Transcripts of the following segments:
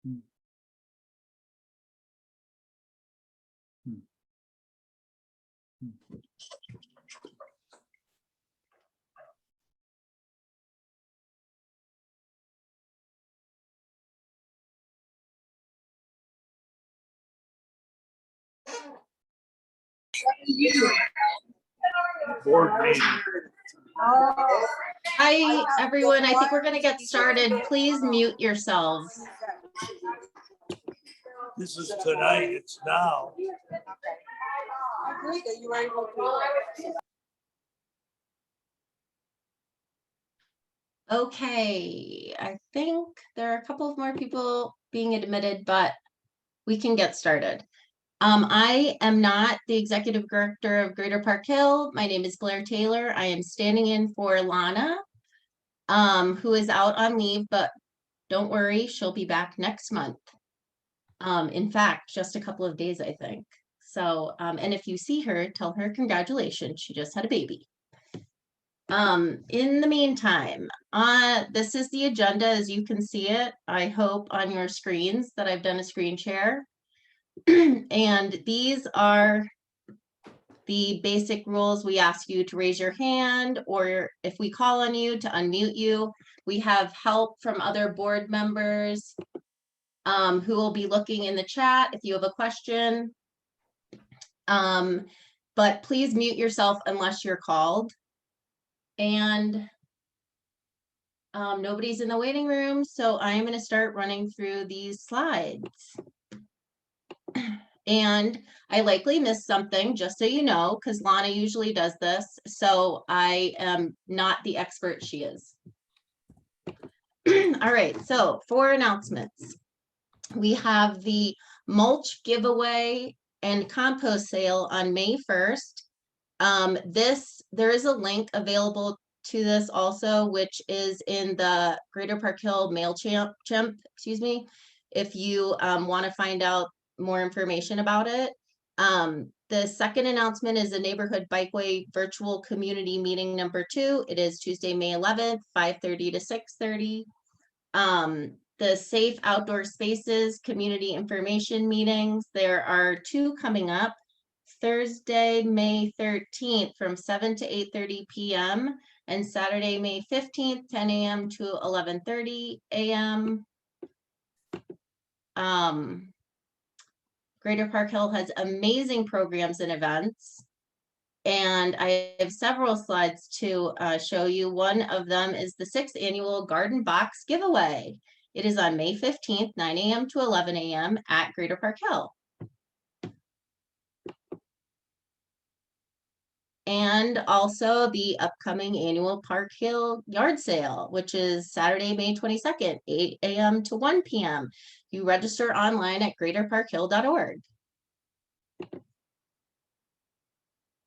Hmm. Hmm. Hmm. Board meeting. Hi, everyone. I think we're going to get started. Please mute yourselves. This is tonight. It's now. Okay, I think there are a couple of more people being admitted, but we can get started. I am not the executive director of Greater Park Hill. My name is Blair Taylor. I am standing in for Lana, who is out on leave, but don't worry, she'll be back next month. In fact, just a couple of days, I think. So, and if you see her, tell her congratulations. She just had a baby. In the meantime, this is the agenda as you can see it. I hope on your screens that I've done a screen share. And these are the basic rules. We ask you to raise your hand, or if we call on you, to unmute you. We have help from other board members who will be looking in the chat if you have a question. But please mute yourself unless you're called. And nobody's in the waiting room, so I'm going to start running through these slides. And I likely missed something, just so you know, because Lana usually does this, so I am not the expert she is. All right, so 4 announcements. We have the mulch giveaway and compost sale on May 1st. There is a link available to this also, which is in the Greater Park Hill MailChimp, excuse me, if you want to find out more information about it. The second announcement is the Neighborhood Bikeway Virtual Community Meeting number 2. It is Tuesday, May 11th, 5:30 to 6:30. The Safe Outdoor Spaces Community Information Meetings, there are 2 coming up. Thursday, May 13th from 7 to 8:30 p.m. and Saturday, May 15th, 10 a.m. to 11:30 a.m. Greater Park Hill has amazing programs and events. And I have several slides to show you. One of them is the 6th annual Garden Box Giveaway. It is on May 15th, 9 a.m. to 11 a.m. at Greater Park Hill. And also the upcoming annual Park Hill Yard Sale, which is Saturday, May 22nd, 8 a.m. to 1 p.m. You register online at greaterparkhill.org.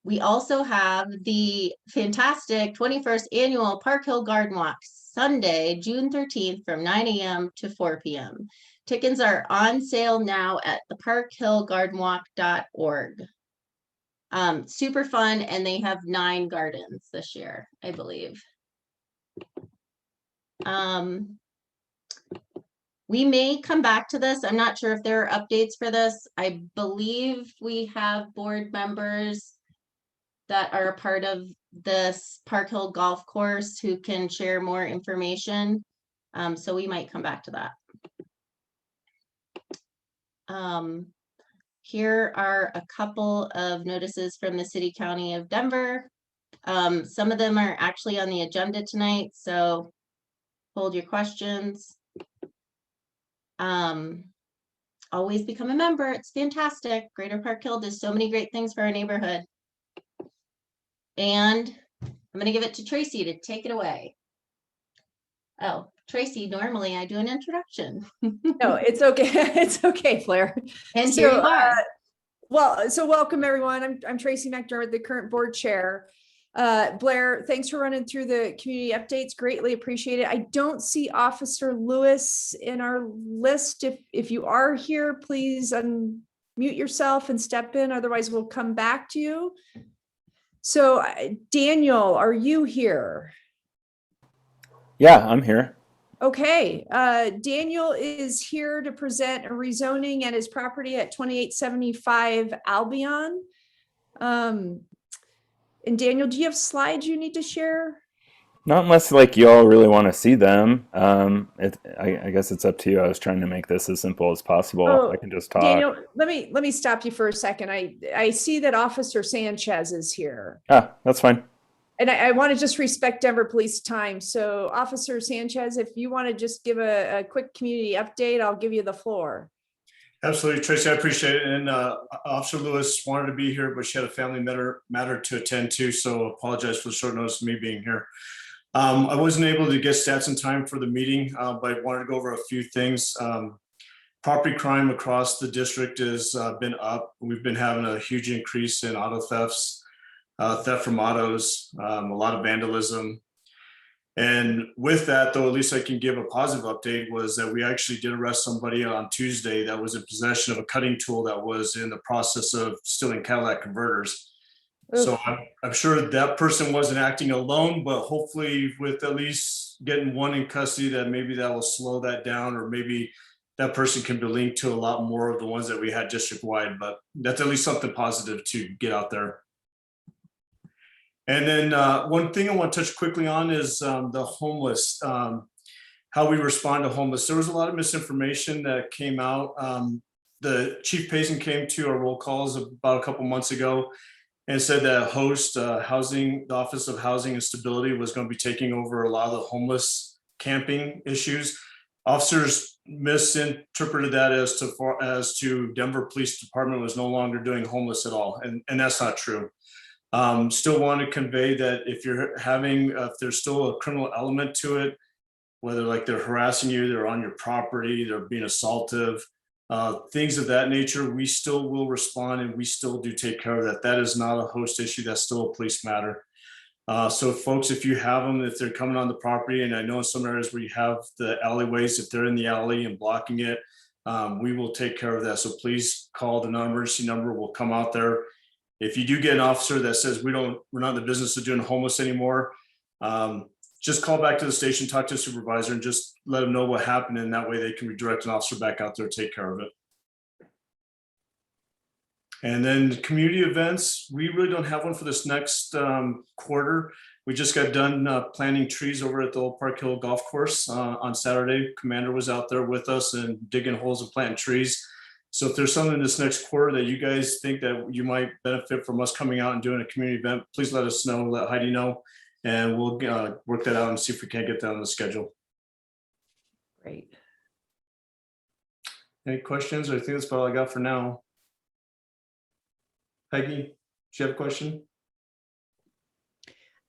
We also have the fantastic 21st annual Park Hill Garden Walk, Sunday, June 13th from 9 a.m. to 4 p.m. Tickets are on sale now at theparkhillgardenwalk.org. Super fun, and they have 9 gardens this year, I believe. We may come back to this. I'm not sure if there are updates for this. I believe we have board members that are a part of this Park Hill golf course who can share more information. So we might come back to that. Here are a couple of notices from the City County of Denver. Some of them are actually on the agenda tonight, so hold your questions. Always become a member. It's fantastic. Greater Park Hill does so many great things for our neighborhood. And I'm going to give it to Tracy to take it away. Oh, Tracy, normally I do an introduction. No, it's okay. It's okay, Blair. And here you are. So welcome everyone. I'm Tracy McDermott, the current board chair. Blair, thanks for running through the community updates. Greatly appreciate it. I don't see Officer Lewis in our list. If you are here, please unmute yourself and step in. Otherwise, we'll come back to you. So Daniel, are you here? Yeah, I'm here. Okay, Daniel is here to present a rezoning at his property at 2875 Albion. And Daniel, do you have slides you need to share? Not unless like you all really want to see them. I guess it's up to you. I was trying to make this as simple as possible. Oh, I can just talk. Daniel, let me stop you for a second. I see that Officer Sanchez is here. Ah, that's fine. And I want to just respect Denver Police time. So Officer Sanchez, if you want to just give a quick community update, I'll give you the floor. Absolutely, Tracy, I appreciate it. And Officer Lewis wanted to be here, but she had a family matter to attend to, so apologize for the short notice of me being here. I wasn't able to get stats in time for the meeting, but I wanted to go over a few things. Property crime across the district has been up. We've been having a huge increase in auto thefts, theft from autos, a lot of vandalism. And with that, though, at least I can give a positive update, was that we actually did arrest somebody on Tuesday that was in possession of a cutting tool that was in the process of stealing Cadillac converters. So I'm sure that person wasn't acting alone, but hopefully with at least getting one in custody, that maybe that will slow that down, or maybe that person can be linked to a lot more of the ones that we had district wide. But that's at least something positive to get out there. And then one thing I want to touch quickly on is the homeless, how we respond to homeless. There was a lot of misinformation that came out. The Chief Payson came to our roll calls about a couple months ago and said that host the Office of Housing and Stability was going to be taking over a lot of the homeless camping issues. Officers misinterpreted that as to Denver Police Department was no longer doing homeless at all, and that's not true. Still want to convey that if there's still a criminal element to it, whether like they're harassing you, they're on your property, they're being assaultive, things of that nature, we still will respond and we still do take care of that. That is not a host issue. That's still a police matter. So folks, if you have them, if they're coming on the property, and I know in some areas where you have the alleyways, if they're in the alley and blocking it, we will take care of that. So please call the non-emergency number. We'll come out there. If you do get an officer that says we're not in the business of doing homeless anymore, just call back to the station, talk to a supervisor, and just let them know what happened. And that way they can redirect an officer back out there to take care of it. And then community events, we really don't have one for this next quarter. We just got done planting trees over at the old Park Hill Golf Course on Saturday. Commander was out there with us and digging holes and planting trees. So if there's something this next quarter that you guys think that you might benefit from us coming out and doing a community event, please let us know, let Heidi know, and we'll work that out and see if we can't get that on the schedule. Great. Any questions? I think that's about all I got for now. Peggy, do you have a question?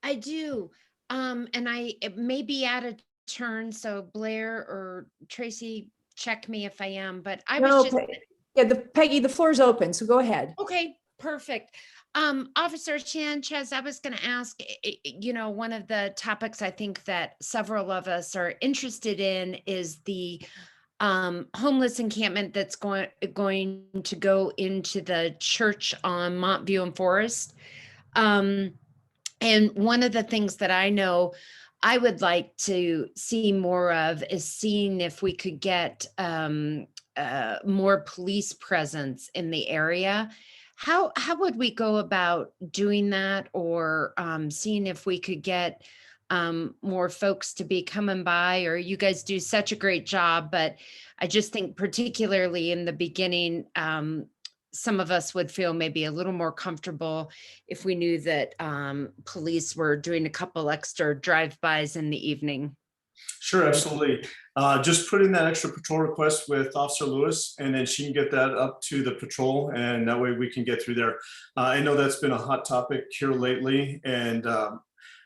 I do. And it may be out of turn, so Blair or Tracy, check me if I am, but I was just. Yeah, Peggy, the floor is open, so go ahead. Okay, perfect. Officer Sanchez, I was going to ask, one of the topics I think that several of us are interested in is the homeless encampment that's going to go into the church on Montview and Forest. And one of the things that I know I would like to see more of is seeing if we could get more police presence in the area. How would we go about doing that, or seeing if we could get more folks to be coming by? Or you guys do such a great job, but I just think particularly in the beginning, some of us would feel maybe a little more comfortable if we knew that police were doing a couple extra drive-bys in the evening. Sure, absolutely. Just put in that extra patrol request with Officer Lewis, and then she can get that up to the patrol, and that way we can get through there. I know that's been a hot topic here lately, and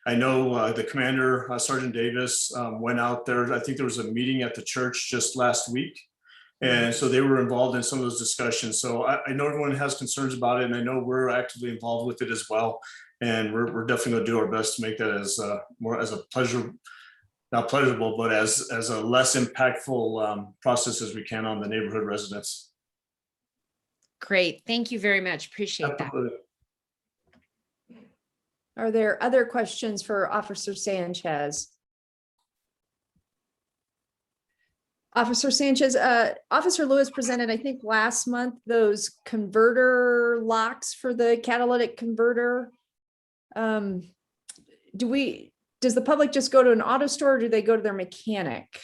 I know the commander, Sergeant Davis, went out there. I think there was a meeting at the church just last week, and so they were involved in some of those discussions. So I know everyone has concerns about it, and I know we're actively involved with it as well. And we're definitely going to do our best to make that as more as a pleasure. Not pleasurable, but as a less impactful process as we can on the neighborhood residents. Great. Thank you very much. Appreciate that. Are there other questions for Officer Sanchez? Officer Sanchez, Officer Lewis presented, I think last month, those converter locks for the catalytic converter. Does the public just go to an auto store or do they go to their mechanic?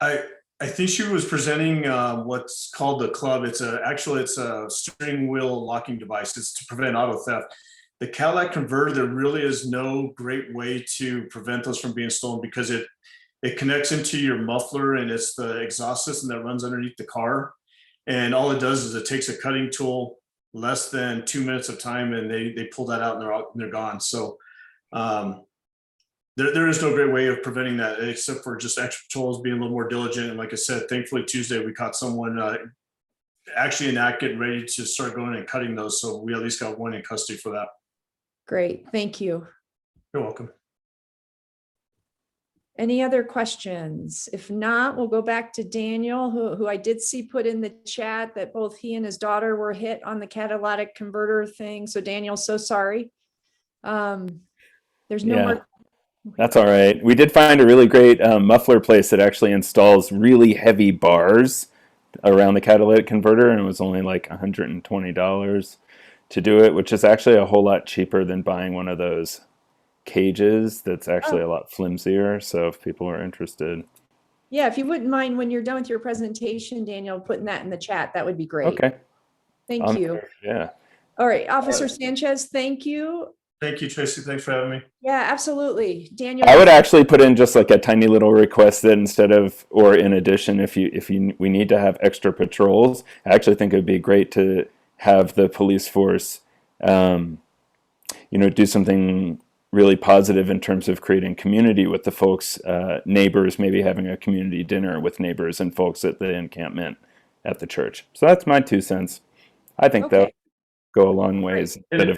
I think she was presenting what's called the club. It's a steering wheel locking device. It's to prevent auto theft. The Cadillac converter, there really is no great way to prevent those from being stolen because it connects into your muffler and it's the exhaust system that runs underneath the car. And all it does is it takes a cutting tool, less than 2 minutes of time, and they pull that out and they're gone. So there is no great way of preventing that except for just extra patrols being a little more diligent. And like I said, thankfully Tuesday we caught someone actually in act getting ready to start going and cutting those. So we at least got one in custody for that. Great, thank you. You're welcome. Any other questions? If not, we'll go back to Daniel, who I did see put in the chat that both he and his daughter were hit on the catalytic converter thing. So Daniel, so sorry. There's no Yeah. more. That's all right. We did find a really great muffler place that actually installs really heavy bars around the catalytic converter, and it was only like $120 to do it, which is actually a whole lot cheaper than buying one of those cages that's actually a lot flimsier. So if people are interested. Yeah, if you wouldn't mind when you're done with your presentation, Daniel, putting that in the chat, that would be great. Okay. Thank you. Yeah. All right, Officer Sanchez, thank you. Thank you, Tracy. Thanks for having me. Yeah, absolutely. Daniel. I would actually put in just like a tiny little request that instead of, or in addition, if we need to have extra patrols, I actually think it would be great to have the police force, do something really positive in terms of creating community with the folks, neighbors, maybe having a community dinner with neighbors and folks at the encampment at the church. So that's my 2 cents. I think that would go a long ways. And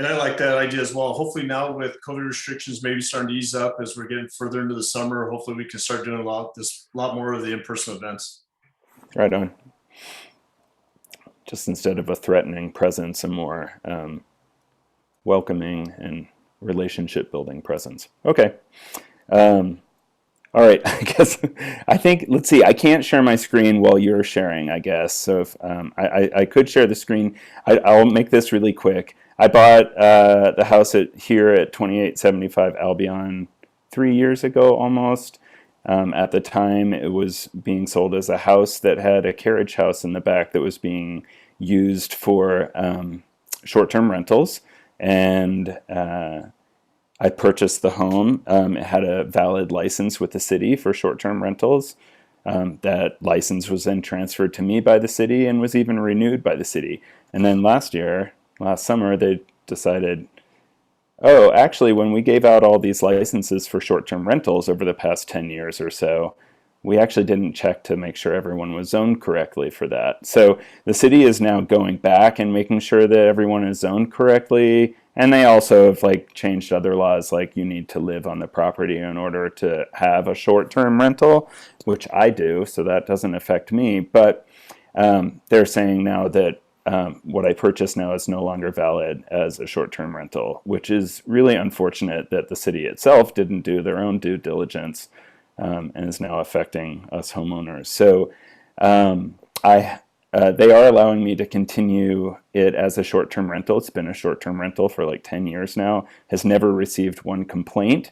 I like that idea as well. Hopefully now with COVID restrictions maybe starting to ease up as we're getting further into the summer, hopefully we can start doing a lot more of the in-person events. Right on. Just instead of a threatening presence, a more welcoming and relationship building presence. Okay. All right. Let's see. I can't share my screen while you're sharing, I guess. So if I could share the screen, I'll make this really quick. I bought the house here at 2875 Albion 3 years ago almost. At the time, it was being sold as a house that had a carriage house in the back that was being used for short-term rentals. And I purchased the home. It had a valid license with the city for short-term rentals. That license was then transferred to me by the city and was even renewed by the city. And then last summer, they decided, oh, actually, when we gave out all these licenses for short-term rentals over the past 10 years or so, we actually didn't check to make sure everyone was zoned correctly for that. So the city is now going back and making sure that everyone is zoned correctly. And they also have changed other laws, like you need to live on the property in order to have a short-term rental, which I do, so that doesn't affect me. But they're saying now that what I purchased now is no longer valid as a short-term rental, which is really unfortunate that the city itself didn't do their own due diligence and is now affecting us homeowners. So they are allowing me to continue it as a short-term rental. It's been a short-term rental for 10 years now, has never received one complaint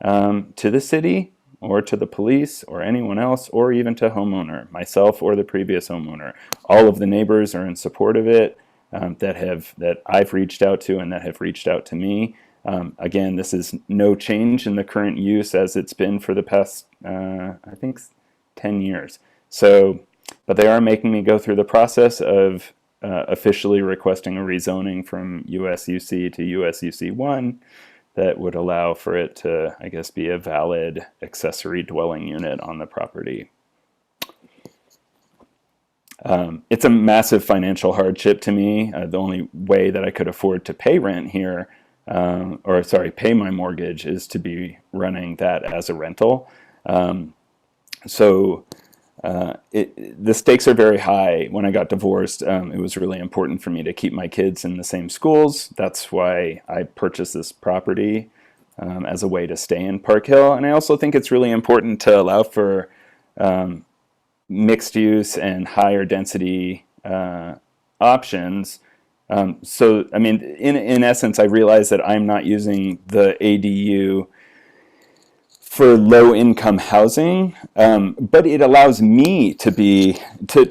to the city or to the police or anyone else or even to homeowner, myself or the previous homeowner. All of the neighbors are in support of it that I've reached out to and that have reached out to me. Again, this is no change in the current use as it's been for the past, 10 years. So, but they are making me go through the process of officially requesting a rezoning from USUC to USUC 1 that would allow for it to, I guess, be a valid accessory dwelling unit on the property. It's a massive financial hardship to me. The only way that I could afford to pay rent here, pay my mortgage, is to be running that as a rental. The stakes are very high. When I got divorced, it was really important for me to keep my kids in the same schools. That's why I purchased this property as a way to stay in Park Hill. And I also think it's really important to allow for mixed use and higher density options. So, I mean, in essence, I realize that I'm not using the ADU for low-income housing, but it allows me to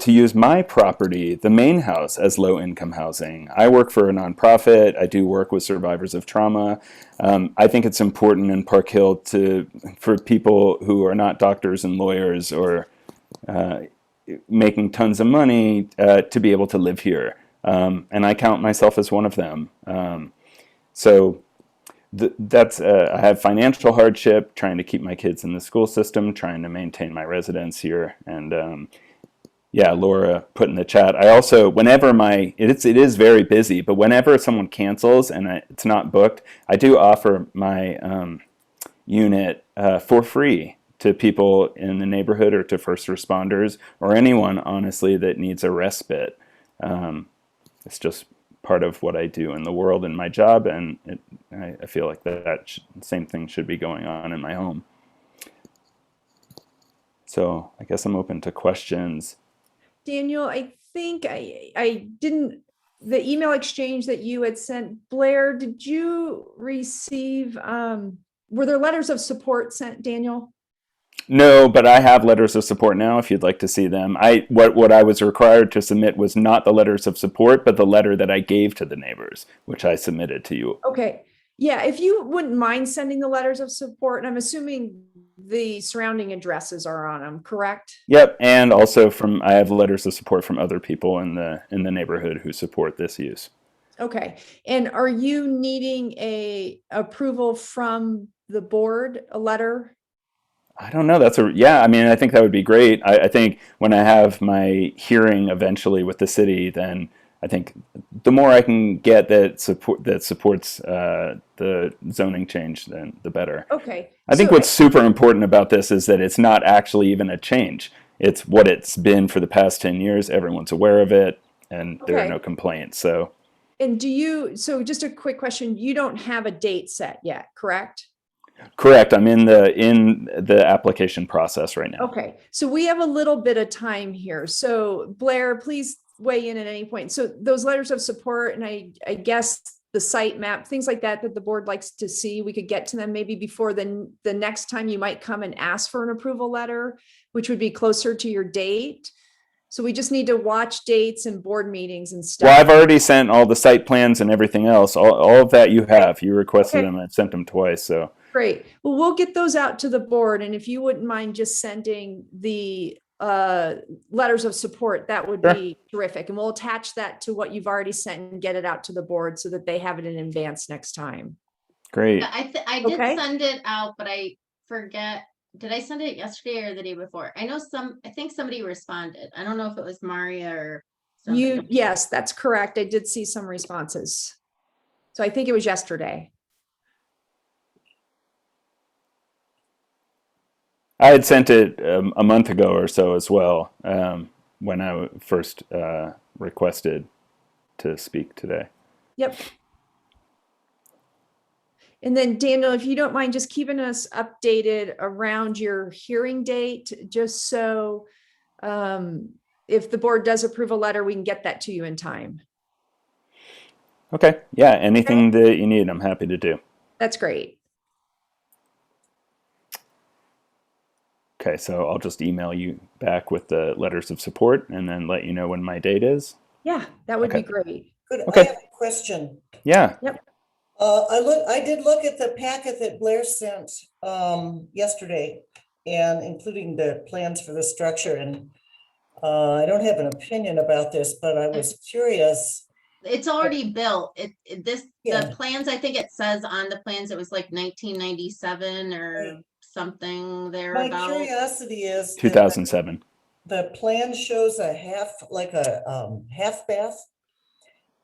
use my property, the main house, as low-income housing. I work for a nonprofit. I do work with survivors of trauma. I think it's important in Park Hill for people who are not doctors and lawyers or making tons of money to be able to live here. And I count myself as one of them. So that's I have financial hardship, trying to keep my kids in the school system, trying to maintain my residence here. And yeah, Laura put in the chat. I also, whenever it is very busy, but whenever someone cancels and it's not booked, I do offer my unit for free to people in the neighborhood or to first responders or anyone, honestly, that needs a respite. It's just part of what I do in the world and my job, and I feel like that same thing should be going on in my home. So I guess I'm open to questions. Daniel, I think I didn't, the email exchange that you had sent, Blair, did you receive, were there letters of support sent, Daniel? No, but I have letters of support now if you'd like to see them. What I was required to submit was not the letters of support, but the letter that I gave to the neighbors, which I submitted to you. Okay. Yeah, if you wouldn't mind sending the letters of support, and I'm assuming the surrounding addresses are on them, correct? Yep, and also I have letters of support from other people in the neighborhood who support this use. Okay. And are you needing a approval from the board, a letter? I don't know. Yeah, I mean, I think that would be great. I think when I have my hearing eventually with the city, then I think the more I can get that supports the zoning change, then the better. Okay. I think what's super important about this is that it's not actually even a change. It's what it's been for the past 10 years. Everyone's aware of it, and there are no complaints. So. And so just a quick question, you don't have a date set yet, correct? Correct. I'm in the application process right now. Okay. So we have a little bit of time here. So Blair, please weigh in at any point. So those letters of support, and I guess the site map, things like that the board likes to see, we could get to them maybe before the next time you might come and ask for an approval letter, which would be closer to your date. So we just need to watch dates and board meetings and stuff. Well, I've already sent all the site plans and everything else. All of that you have. You requested them. I've sent them twice. So great. Well, we'll get those out to the board. And if you wouldn't mind just sending the letters of support, that would be terrific. And we'll attach that to what you've already sent and get it out to the board so that they have it in advance next time. Great. I did send it out, but I forget. Did I send it yesterday or the day before? I think somebody responded. I don't know if it was Maria or somebody. Yes, that's correct. I did see some responses. So I think it was yesterday. I had sent it a month ago or so as well, when I first requested to speak today. Yep. And then Daniel, if you don't mind just keeping us updated around your hearing date, just so if the board does approve a letter, we can get that to you in time. Okay. Yeah. Anything that you need, I'm happy to do. That's great. Okay. So I'll just email you back with the letters of support and then let you know when my date is. Yeah, that would be great. Good. Okay. I have a question. Yeah. Yep. I did look at the packet that Blair sent yesterday, and including the plans for the structure. And I don't have an opinion about this, but I was curious. It's already built. The plans, I think it says on the plans, it was like 1997 or something there. My curiosity is 2007. The plan shows a half bath,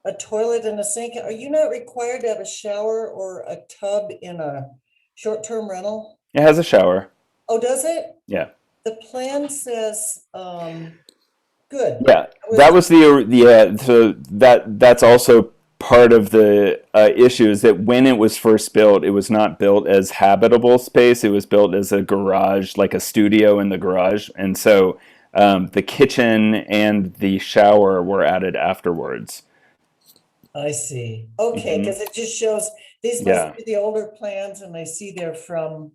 a toilet and a sink. Are you not required to have a shower or a tub in a short-term rental? It has a shower. Oh, does it? Yeah. The plan says, good. Yeah, that was so that's also part of the issue is that when it was first built, it was not built as habitable space. It was built as a garage, like a studio in the garage. And so the kitchen and the shower were added afterwards. I see. Okay, Mhm. because it just shows, these Yeah. must be the older plans and I see they're from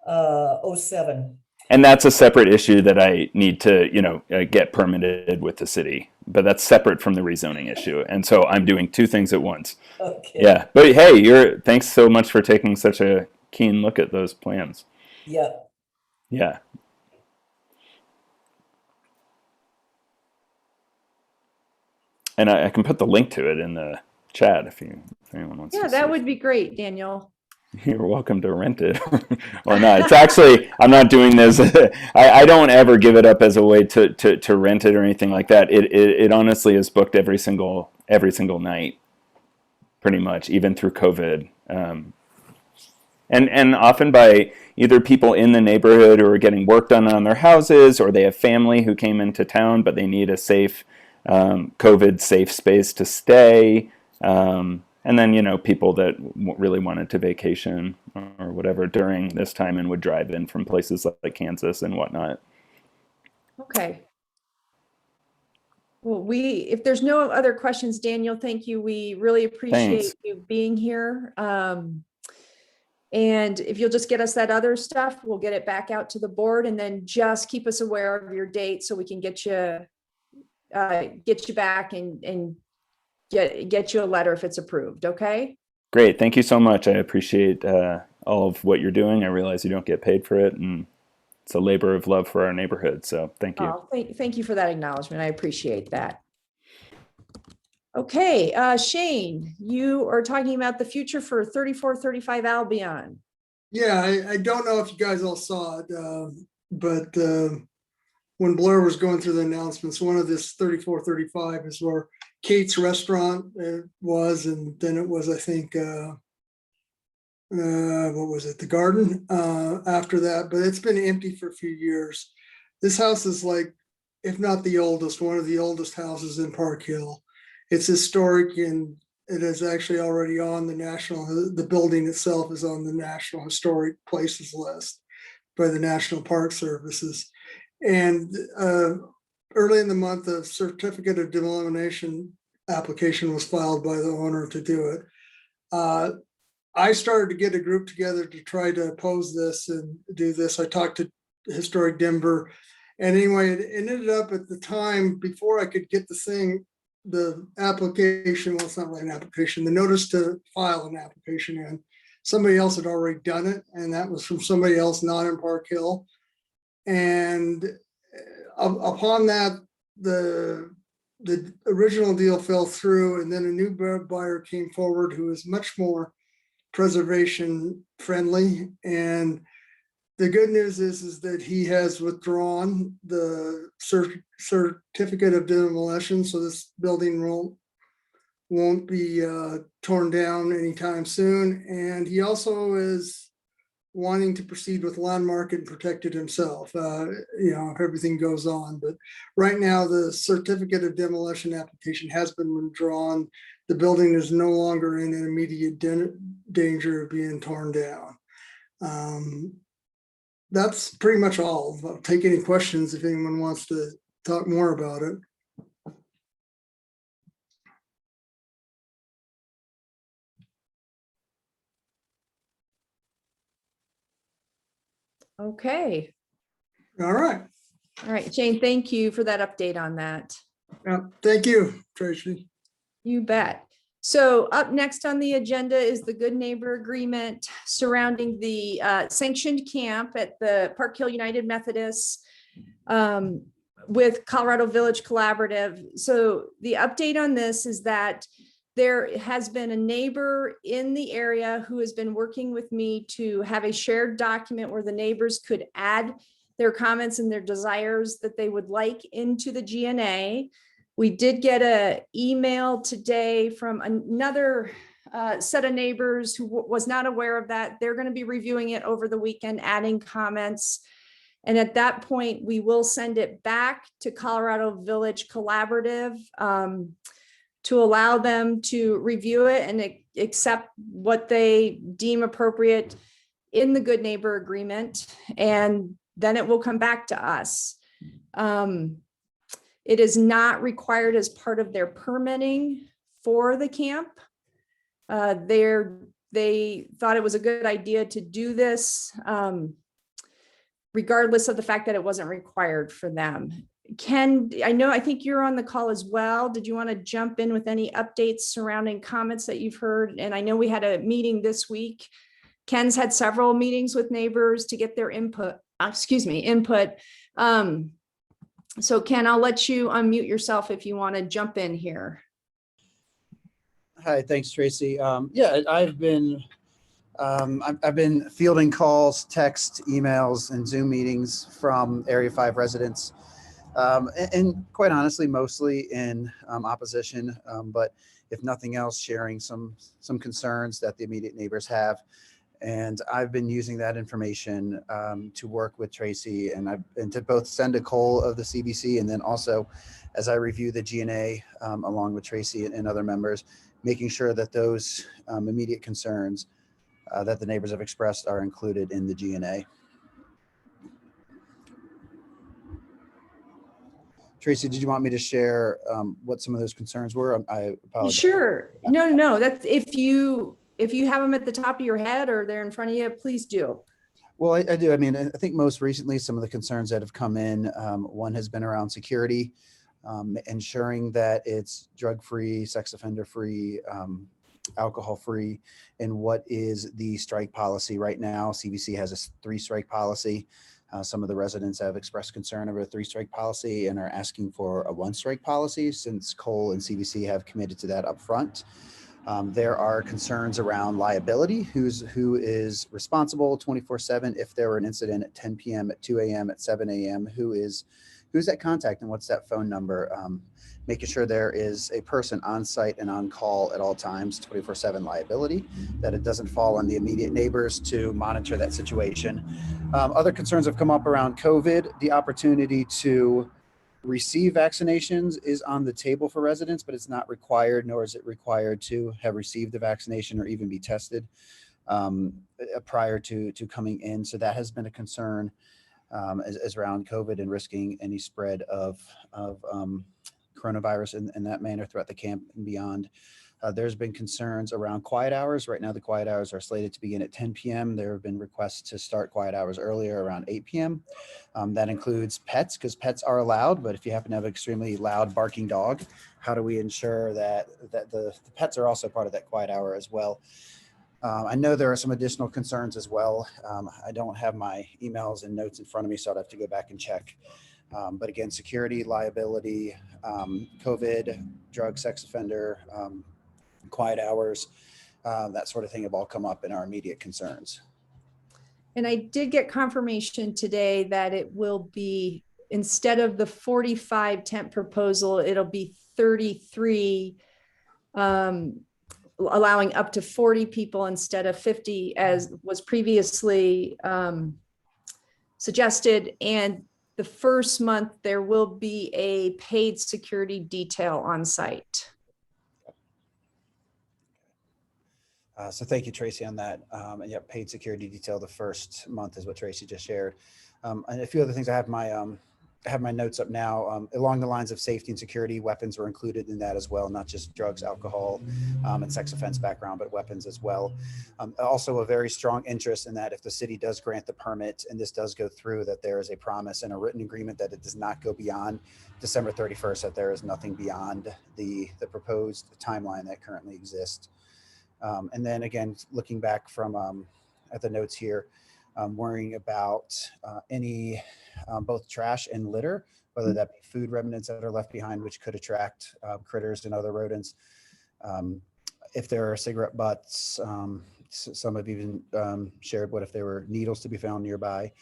'07. And that's a separate issue that I need to, get permitted with the city. But that's separate from the rezoning issue. And so I'm doing two things at once. Okay. Yeah. But hey, thanks so much for taking such a keen look at those plans. Yeah. Yeah. And I can put the link to it in the chat if anyone wants to Yeah, see that it. would be great, Daniel. You're welcome to rent it or not. It's actually, I'm not doing this. I don't ever give it up as a way to rent it or anything like that. It honestly is booked every single night, pretty much, even through COVID. And often by either people in the neighborhood who are getting work done on their houses, or they have family who came into town, but they need a safe, COVID safe space to stay. And then, people that really wanted to vacation or whatever during this time and would drive in from places like Kansas and whatnot. Okay. Well, if there's no other questions, Daniel, thank you. We really appreciate Thanks. you being here. And if you'll just get us that other stuff, we'll get it back out to the board, and then just keep us aware of your date so we can get you back and get you a letter if it's approved. Okay. Great. Thank you so much. I appreciate all of what you're doing. I realize you don't get paid for it, and it's a labor of love for our neighborhood. So thank you. Oh, thank you for that acknowledgement. I appreciate that. Okay, Shane, you are talking about the future for 3435 Albion. Yeah, I don't know if you guys all saw it, but when Blair was going through the announcements, one of this 3435 is where Kate's restaurant was, and then it was, I think, what was it, the Garden after that, but it's been empty for a few years. This house is like, if not the oldest, one of the oldest houses in Park Hill. It's historic, and it is actually already on the building itself is on the National Historic Places list by the National Park Services. And early in the month, a certificate of demolition application was filed by the owner to do it. I started to get a group together to try to oppose this and do this. I talked to Historic Denver, and anyway, it ended up at the time before I could get the application, well, it's not really an application, the notice to file an application in. Somebody else had already done it, and that was from somebody else not in Park Hill. And upon that, the original deal fell through, and then a new buyer came forward who is much more preservation friendly. And the good news is that he has withdrawn the certificate of demolition, so this building won't be torn down anytime soon. And he also is wanting to proceed with landmark and protect it himself, if everything goes on. But right now, the certificate of demolition application has been withdrawn. The building is no longer in an immediate danger of being torn down. That's pretty much all. I'll take any questions if anyone wants to talk more about it. Okay. All right. All right, Jane, thank you for that update on that. Thank you, Tracy. You bet. So up next on the agenda is the Good Neighbor Agreement surrounding the sanctioned camp at the Park Hill United Methodist with Colorado Village Collaborative. So the update on this is that there has been a neighbor in the area who has been working with me to have a shared document where the neighbors could add their comments and their desires that they would like into the GNA. We did get an email today from another set of neighbors who was not aware of that. They're going to be reviewing it over the weekend, adding comments. And at that point, we will send it back to Colorado Village Collaborative to allow them to review it and accept what they deem appropriate in the good neighbor agreement, and then it will come back to us. It is not required as part of their permitting for the camp. They thought it was a good idea to do this, regardless of the fact that it wasn't required for them. Ken, I think you're on the call as well. Did you want to jump in with any updates surrounding comments that you've heard? And I know we had a meeting this week. Ken's had several meetings with neighbors to get their input. So Ken, I'll let you unmute yourself if you want to jump in here. Hi, thanks, Tracy. Yeah, I've been fielding calls, text, emails, and Zoom meetings from Area 5 residents, and quite honestly, mostly in opposition, but if nothing else, sharing some concerns that the immediate neighbors have. And I've been using that information to work with Tracy and to both send a call of the CBC, and then also as I review the GNA along with Tracy and other members, making sure that those immediate concerns that the neighbors have expressed are included in the GNA. Tracy, did you want me to share what some of those concerns were? I apologize. Sure. No, that's if you have them at the top of your head or they're in front of you, please do. Well, I do. I mean, I think most recently, some of the concerns that have come in, one has been around security, ensuring that it's drug-free, sex offender-free, alcohol-free, and what is the strike policy right now. CBC has a 3-strike policy. Some of the residents have expressed concern over a 3-strike policy and are asking for a 1-strike policy, since Cole and CBC have committed to that up front. There are concerns around liability, who is responsible 24/7 if there were an incident at 10 p.m., at 2 a.m., at 7 a.m., who's that contact and what's that phone number? Making sure there is a person on site and on call at all times, 24/7 liability, that it doesn't fall on the immediate neighbors to monitor that situation. Other concerns have come up around COVID. The opportunity to receive vaccinations is on the table for residents, but it's not required, nor is it required to have received the vaccination or even be tested prior to coming in. So that has been a concern as around COVID and risking any spread of coronavirus in that manner throughout the camp and beyond. There's been concerns around quiet hours. Right now, the quiet hours are slated to begin at 10 p.m. There have been requests to start quiet hours earlier, around 8 p.m. That includes pets, because pets are allowed, but if you happen to have an extremely loud barking dog, how do we ensure that the pets are also part of that quiet hour as well? I know there are some additional concerns as well. I don't have my emails and notes in front of me, so I'd have to go back and check. But again, security, liability, COVID, drug, sex offender, quiet hours, that sort of thing have all come up in our immediate concerns. And I did get confirmation today that it will be, instead of the 45 tent proposal, it'll be 33, allowing up to 40 people instead of 50 as was previously suggested. And the first month there will be a paid security detail on site. So thank you, Tracy, on that. And yeah, paid security detail the first month is what Tracy just shared. And a few other things. I have my notes up now. Along the lines of safety and security, weapons were included in that as well, not just drugs, alcohol, and sex offense background, but weapons as well. Also a very strong interest in that if the city does grant the permit and this does go through, that there is a promise and a written agreement that it does not go beyond December 31st, that there is nothing beyond the proposed timeline that currently exists. And then again, looking back from at the notes here, worrying about any both trash and litter, whether that be food remnants that are left behind, which could attract critters and other rodents. If there are cigarette butts, some have even shared what if there were needles to be found nearby.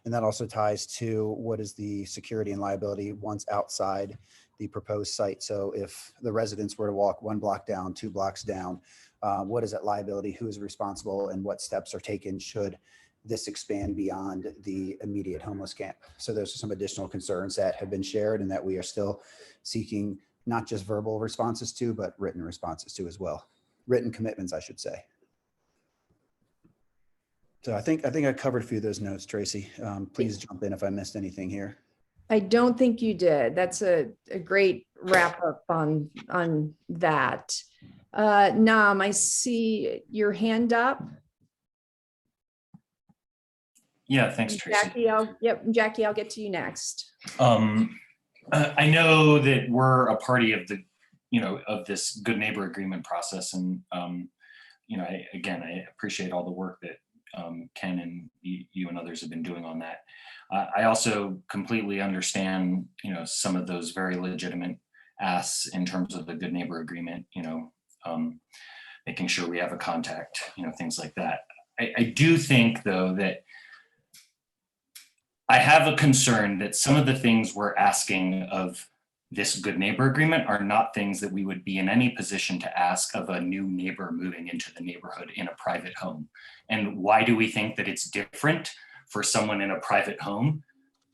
And that also ties to what is the security and liability once outside the proposed site. So if the residents were to walk 1 block down, 2 blocks down, what is that liability, who is responsible, and what steps are taken should this expand beyond the immediate homeless camp. So those are some additional concerns that have been shared and that we are still seeking not just verbal responses to, but written responses to as well. Written commitments, I should say. So I think I covered a few of those notes, Tracy. Please jump in if I missed anything here. I don't think you did. That's a great wrap up on that. Nam, I see your hand up. Yeah, thanks, Tracy. Jackie, I'll get to you next. I know that we're a party of the, of this good neighbor agreement process, and I appreciate all the work that Ken and you and others have been doing on that. I also completely understand, some of those very legitimate asks in terms of the good neighbor agreement, making sure we have a contact, things like that. I do think, though, that I have a concern that some of the things we're asking of this good neighbor agreement are not things that we would be in any position to ask of a new neighbor moving into the neighborhood in a private home. And why do we think that it's different for someone in a private home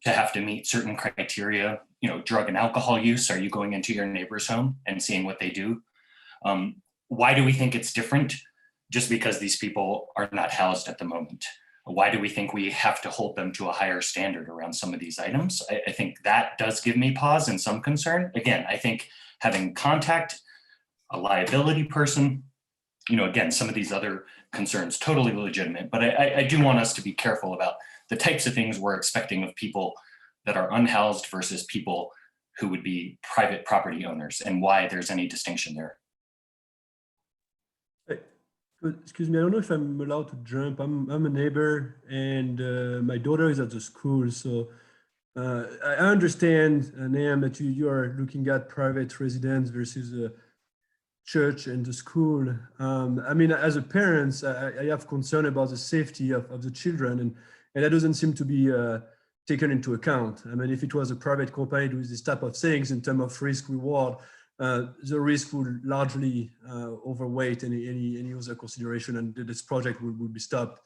to have to meet certain criteria, drug and alcohol use? Are you going into your neighbor's home and seeing what they do? Why do we think it's different just because these people are not housed at the moment? Why do we think we have to hold them to a higher standard around some of these items? I think that does give me pause and some concern. Again, I think having contact, a liability person, again, some of these other concerns, totally legitimate, but I do want us to be careful about the types of things we're expecting of people that are unhoused versus people who would be private property owners, and why there's any distinction there. Excuse me, I don't know if I'm allowed to jump. I'm a neighbor, and my daughter is at the school. So I understand, Nam, that you are looking at private residence versus a church and the school. I mean, as a parent, I have concern about the safety of the children, and that doesn't seem to be taken into account. I mean, if it was a private company with this type of things in terms of risk reward, the risk would largely overweight any other consideration, and this project would be stopped.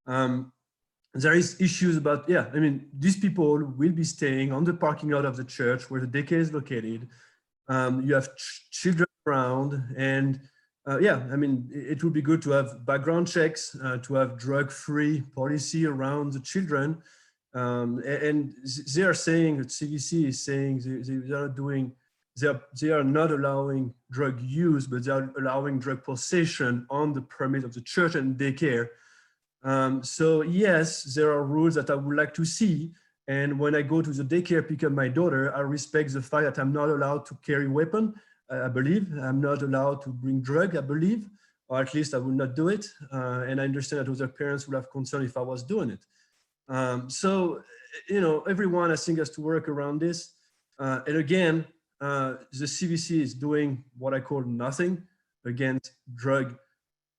There is issues about, these people will be staying on the parking lot of the church where the daycare is located. You have children around, and it would be good to have background checks, to have drug-free policy around the children. And they are saying, that CVC is saying they are doing, they are not allowing drug use, but they are allowing drug possession on the premise of the church and daycare. So yes, there are rules that I would like to see. And when I go to the daycare, pick up my daughter, I respect the fact that I'm not allowed to carry weapon. I believe I'm not allowed to bring drug, I believe, or at least I will not do it. And I understand that other parents would have concern if I was doing it. So, everyone I think has to work around this. And again, the CVC is doing what I call nothing against drug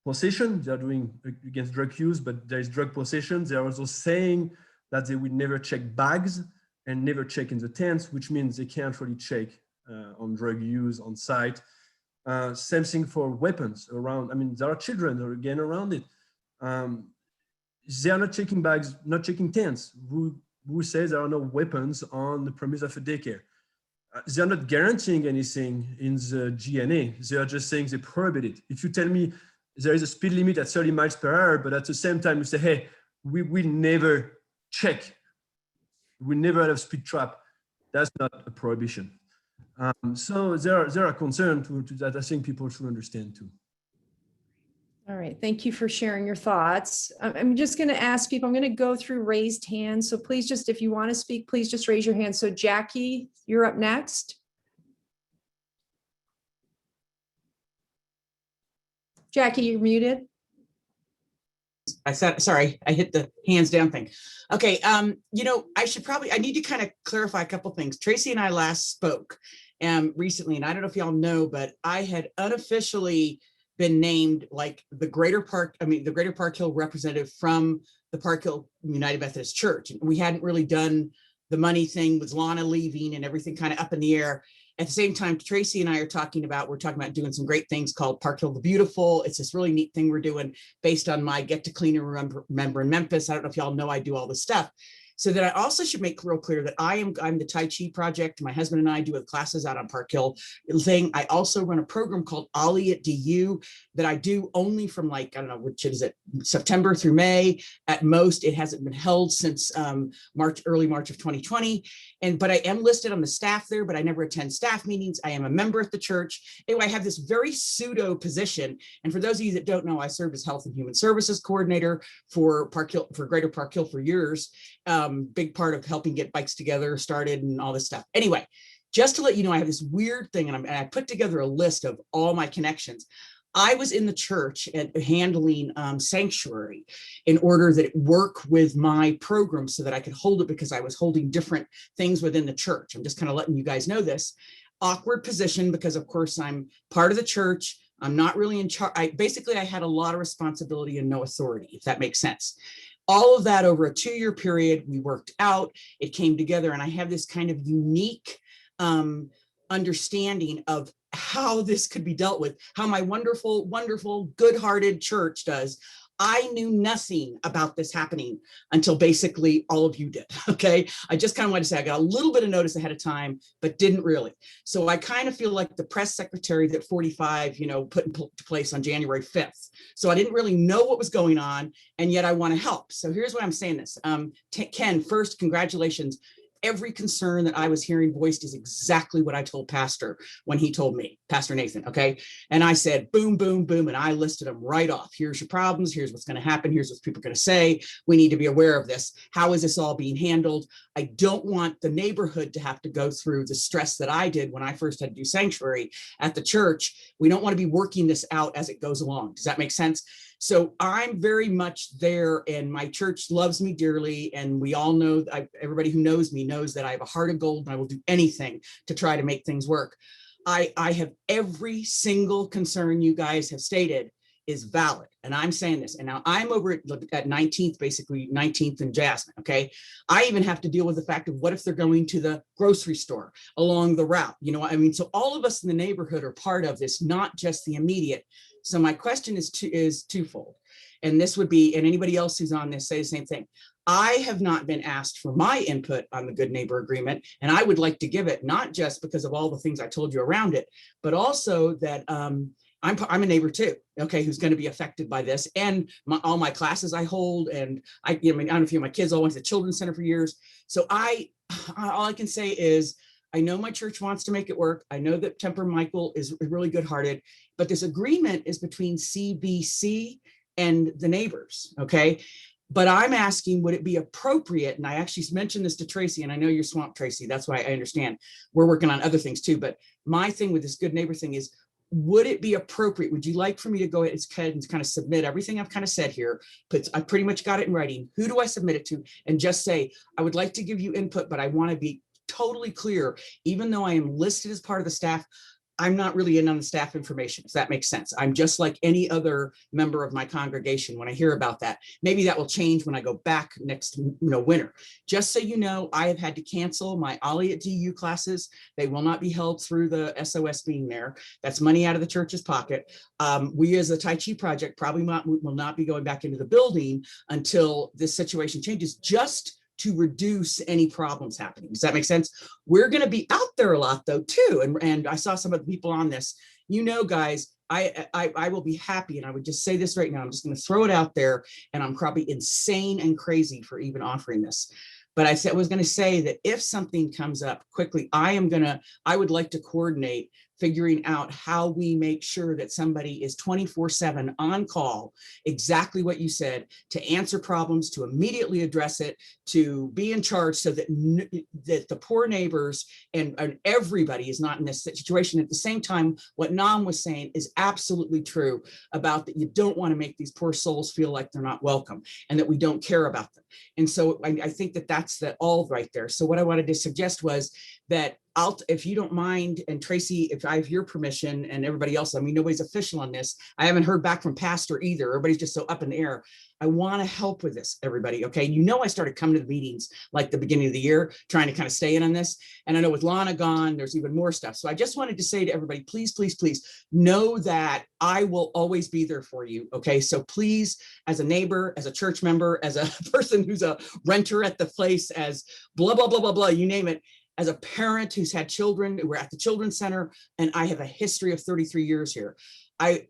possession. They're doing against drug use, but there is drug possession. They're also saying that they will never check bags and never check in the tents, which means they can't really check on drug use on site. Same thing for weapons around. I mean, there are children again around it. They are not checking bags, not checking tents. Who says there are no weapons on the premise of a daycare? They are not guaranteeing anything in the GNA. They are just saying they prohibit it. If you tell me there is a speed limit at 30 miles per hour, but at the same time you say, hey, we will never check. We never have speed trap. That's not a prohibition. So there are concerns that I think people should understand too. All right, thank you for sharing your thoughts. I'm just going to ask people, I'm going to go through raised hands. So please just, if you want to speak, please just raise your hand. So Jackie, you're up next. Jackie, you're muted. Sorry, I hit the hands down thing. Okay, I need to kind of clarify a couple things. Tracy and I last spoke recently, and I don't know if y'all know, but I had unofficially been named like the Greater Park Hill representative from the Park Hill United Methodist Church. We hadn't really done the money thing with Lana leaving and everything kind of up in the air. At the same time, Tracy and I are talking about doing some great things called Park Hill the Beautiful. It's this really neat thing we're doing based on my Get to Cleaner member in Memphis. I don't know if y'all know I do all this stuff. So that I also should make real clear that I'm the Tai Chi project. My husband and I do with classes out on Park Hill thing. I also run a program called Ollie at DU that I do only from like, I don't know, which is it, September through May at most. It hasn't been held since early March of 2020. But I am listed on the staff there, but I never attend staff meetings. I am a member at the church. Anyway, I have this very pseudo position. And for those of you that don't know, I served as Health and Human Services Coordinator for Park Hill, for Greater Park Hill for years. Big part of helping get bikes together started and all this stuff. Anyway, just to let you know, I have this weird thing, and I put together a list of all my connections. I was in the church and handling sanctuary in order that it work with my program so that I could hold it, because I was holding different things within the church. I'm just kind of letting you guys know this. Awkward position, because of course I'm part of the church. I'm not really in charge. I had a lot of responsibility and no authority, if that makes sense. All of that over a 2-year period, we worked out, it came together, and I have this kind of unique understanding of how this could be dealt with, how my wonderful, wonderful, good-hearted church does. I knew nothing about this happening until basically all of you did, okay? I just kind of wanted to say I got a little bit of notice ahead of time, but didn't really. So I kind of feel like the press secretary that 45, put into place on January 5th. So I didn't really know what was going on, and yet I want to help. So here's why I'm saying this. Ken, first, congratulations. Every concern that I was hearing voiced is exactly what I told Pastor when he told me, Pastor Nathan, okay? And I said, boom, boom, boom, and I listed them right off. Here's your problems, here's what's gonna happen, here's what people are gonna say. We need to be aware of this. How is this all being handled? I don't want the neighborhood to have to go through the stress that I did when I first had to do sanctuary at the church. We don't wanna be working this out as it goes along. Does that make sense? So I'm very much there, and my church loves me dearly. And we all know, everybody who knows me knows that I have a heart of gold, and I will do anything to try to make things work. I have every single concern you guys have stated is valid. And I'm saying this, and now I'm over at 19th, basically 19th and Jasmine, okay? I even have to deal with the fact of what if they're going to the grocery store along the route, so all of us in the neighborhood are part of this, not just the immediate. So my question is twofold. And this would be, and anybody else who's on this, say the same thing. I have not been asked for my input on the Good Neighbor Agreement, and I would like to give it, not just because of all the things I told you around it, but also that I'm a neighbor too, okay, who's going to be affected by this, and all my classes I hold, and I don't know if you, my kids all went to the Children's Center for years. So all I can say is, I know my church wants to make it work. I know that Temper Michael is really good-hearted, but this agreement is between CBC and the neighbors, okay? But I'm asking, would it be appropriate? And I actually mentioned this to Tracy, and I know you're swamped, Tracy. That's why I understand. We're working on other things too. But my thing with this good neighbor thing is, would it be appropriate? Would you like for me to go ahead and kind of submit everything I've kind of said here? But I pretty much got it in writing. Who do I submit it to? And just say, I would like to give you input, but I want to be totally clear, even though I am listed as part of the staff, I'm not really in on the staff information, if that makes sense. I'm just like any other member of my congregation when I hear about that. Maybe that will change when I go back next winter. Just so you know, I have had to cancel my Ollie at DU classes. They will not be held through the SOS being there. That's money out of the church's pocket. We as a Tai Chi project probably will not be going back into the building until this situation changes, just to reduce any problems happening. Does that make sense? We're going to be out there a lot though too. And I saw some of the people on this, guys, I will be happy. And I would just say this right now, I'm just going to throw it out there, and I'm probably insane and crazy for even offering this. But I was going to say that if something comes up quickly, I would like to coordinate figuring out how we make sure that somebody is 24/7 on call, exactly what you said, to answer problems, to immediately address it, to be in charge, so that the poor neighbors and everybody is not in this situation. At the same time, what Nam was saying is absolutely true about that you don't want to make these poor souls feel like they're not welcome and that we don't care about them. And so I think that that's all right there. So what I wanted to suggest was that if you don't mind, and Tracy, if I have your permission and everybody else, I mean, nobody's official on this. I haven't heard back from Pastor either. Everybody's just so up in the air. I want to help with this, everybody. Okay. You know, I started coming to the meetings like the beginning of the year, trying to kind of stay in on this. And I know with Lana gone, there's even more stuff. So I just wanted to say to everybody, please, please, please know that I will always be there for you. Okay. So please, as a neighbor, as a church member, as a person who's a renter at the place, as blah, blah, blah, blah, blah, you name it, as a parent who's had children, we're at the Children's Center, and I have a history of 33 years here.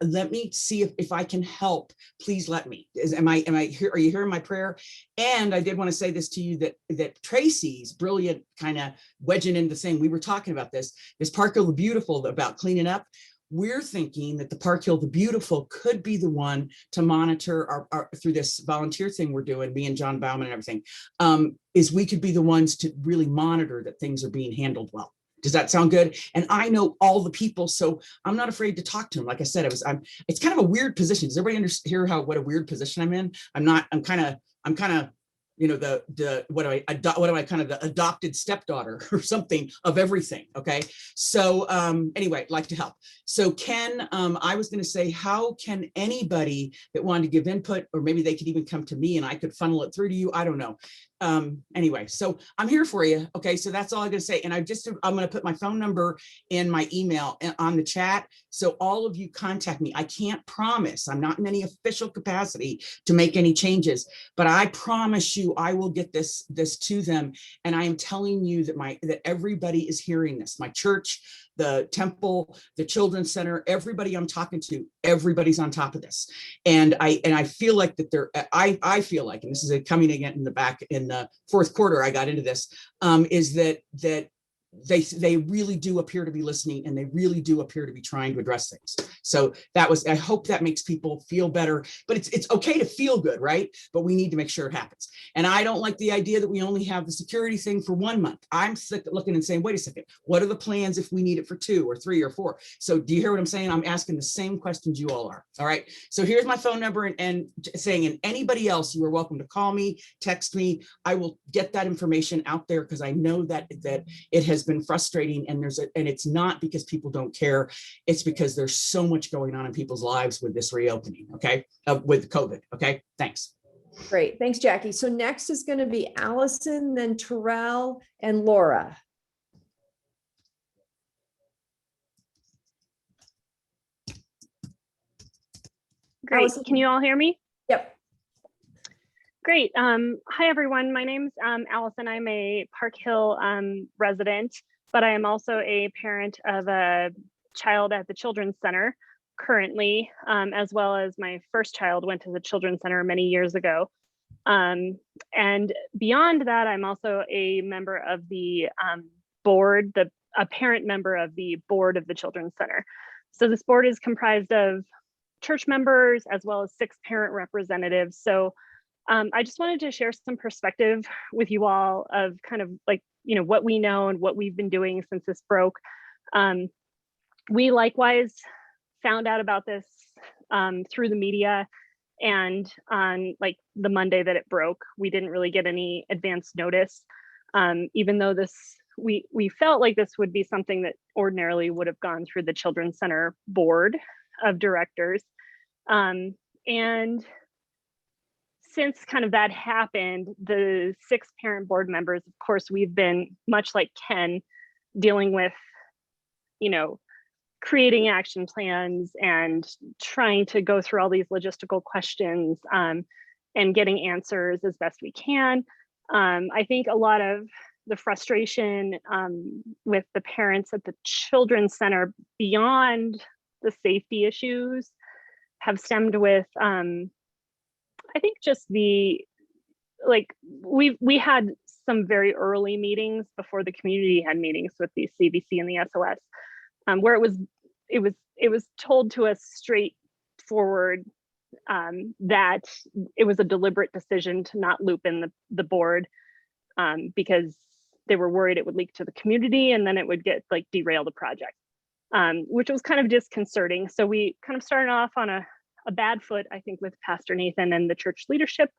Let me see if I can help. Please let me. Am I here? Are you hearing my prayer? And I did want to say this to you, that Tracy's brilliant kind of wedging into the thing. We were talking about this Park Hill the Beautiful, about cleaning up. We're thinking that the Park Hill the Beautiful could be the one to monitor our through this volunteer thing we're doing, me and John Bauman and everything, is we could be the ones to really monitor that things are being handled well. Does that sound good? And I know all the people, so I'm not afraid to talk to them. Like I said, it's kind of a weird position. Does everybody hear what a weird position I'm in? I'm kind of, you know, what am I kind of the adopted stepdaughter or something of everything. Okay. So anyway, I'd like to help. So Ken, I was going to say, how can anybody that wanted to give input, or maybe they could even come to me and I could funnel it through to you. I don't know. Anyway, so I'm here for you. Okay. So that's all I'm going to say. And I'm going to put my phone number and my email on the chat. So all of you contact me. I can't promise, I'm not in any official capacity to make any changes, but I promise you, I will get this to them. And I am telling you that everybody is hearing this. My church, the temple, the Children's Center, everybody I'm talking to, everybody's on top of this. And I feel like that I feel like, and this is coming again in the fourth quarter, I got into this, is that they really do appear to be listening, and they really do appear to be trying to address things. So I hope that makes people feel better, but it's okay to feel good, right? But we need to make sure it happens. And I don't like the idea that we only have the security thing for 1 month. I'm looking and saying, wait a second, what are the plans if we need it for 2 or 3 or 4? So do you hear what I'm saying? I'm asking the same questions you all are. All right. So here's my phone number, and saying, and anybody else, you are welcome to call me, text me. I will get that information out there, because I know that it has been frustrating, and it's not because people don't care. It's because there's so much going on in people's lives with this reopening. Okay. With COVID. Okay. Thanks. Great. Thanks, Jackie. So next is going to be Allison, then Terrell, and Laura. Great. Allison. Can you all hear me? Yep. Great. Hi, everyone. My name's Allison. I'm a Park Hill resident, but I am also a parent of a child at the Children's Center currently, as well as my first child went to the Children's Center many years ago. And beyond that, I'm also a member of the board, a parent member of the board of the Children's Center. So this board is comprised of church members as well as 6 parent representatives. So I just wanted to share some perspective with you all of kind of like, you know, what we know and what we've been doing since this broke. We likewise found out about this through the media, and on like the Monday that it broke, we didn't really get any advance notice, even though we felt like this would be something that ordinarily would have gone through the Children's Center board of directors. And since kind of that happened, the 6 parent board members, of course, we've been much like Ken, dealing with, you know, creating action plans and trying to go through all these logistical questions and getting answers as best we can. I think a lot of the frustration with the parents at the Children's Center, beyond the safety issues, have stemmed with I think just we had some very early meetings before the community had meetings with the CBC and the SOS, where it was told to us straightforward that it was a deliberate decision to not loop in the board because they were worried it would leak to the community and then it would get like derail the project, which was kind of disconcerting. So we kind of started off on a bad foot, I think, with Pastor Nathan and the church leadership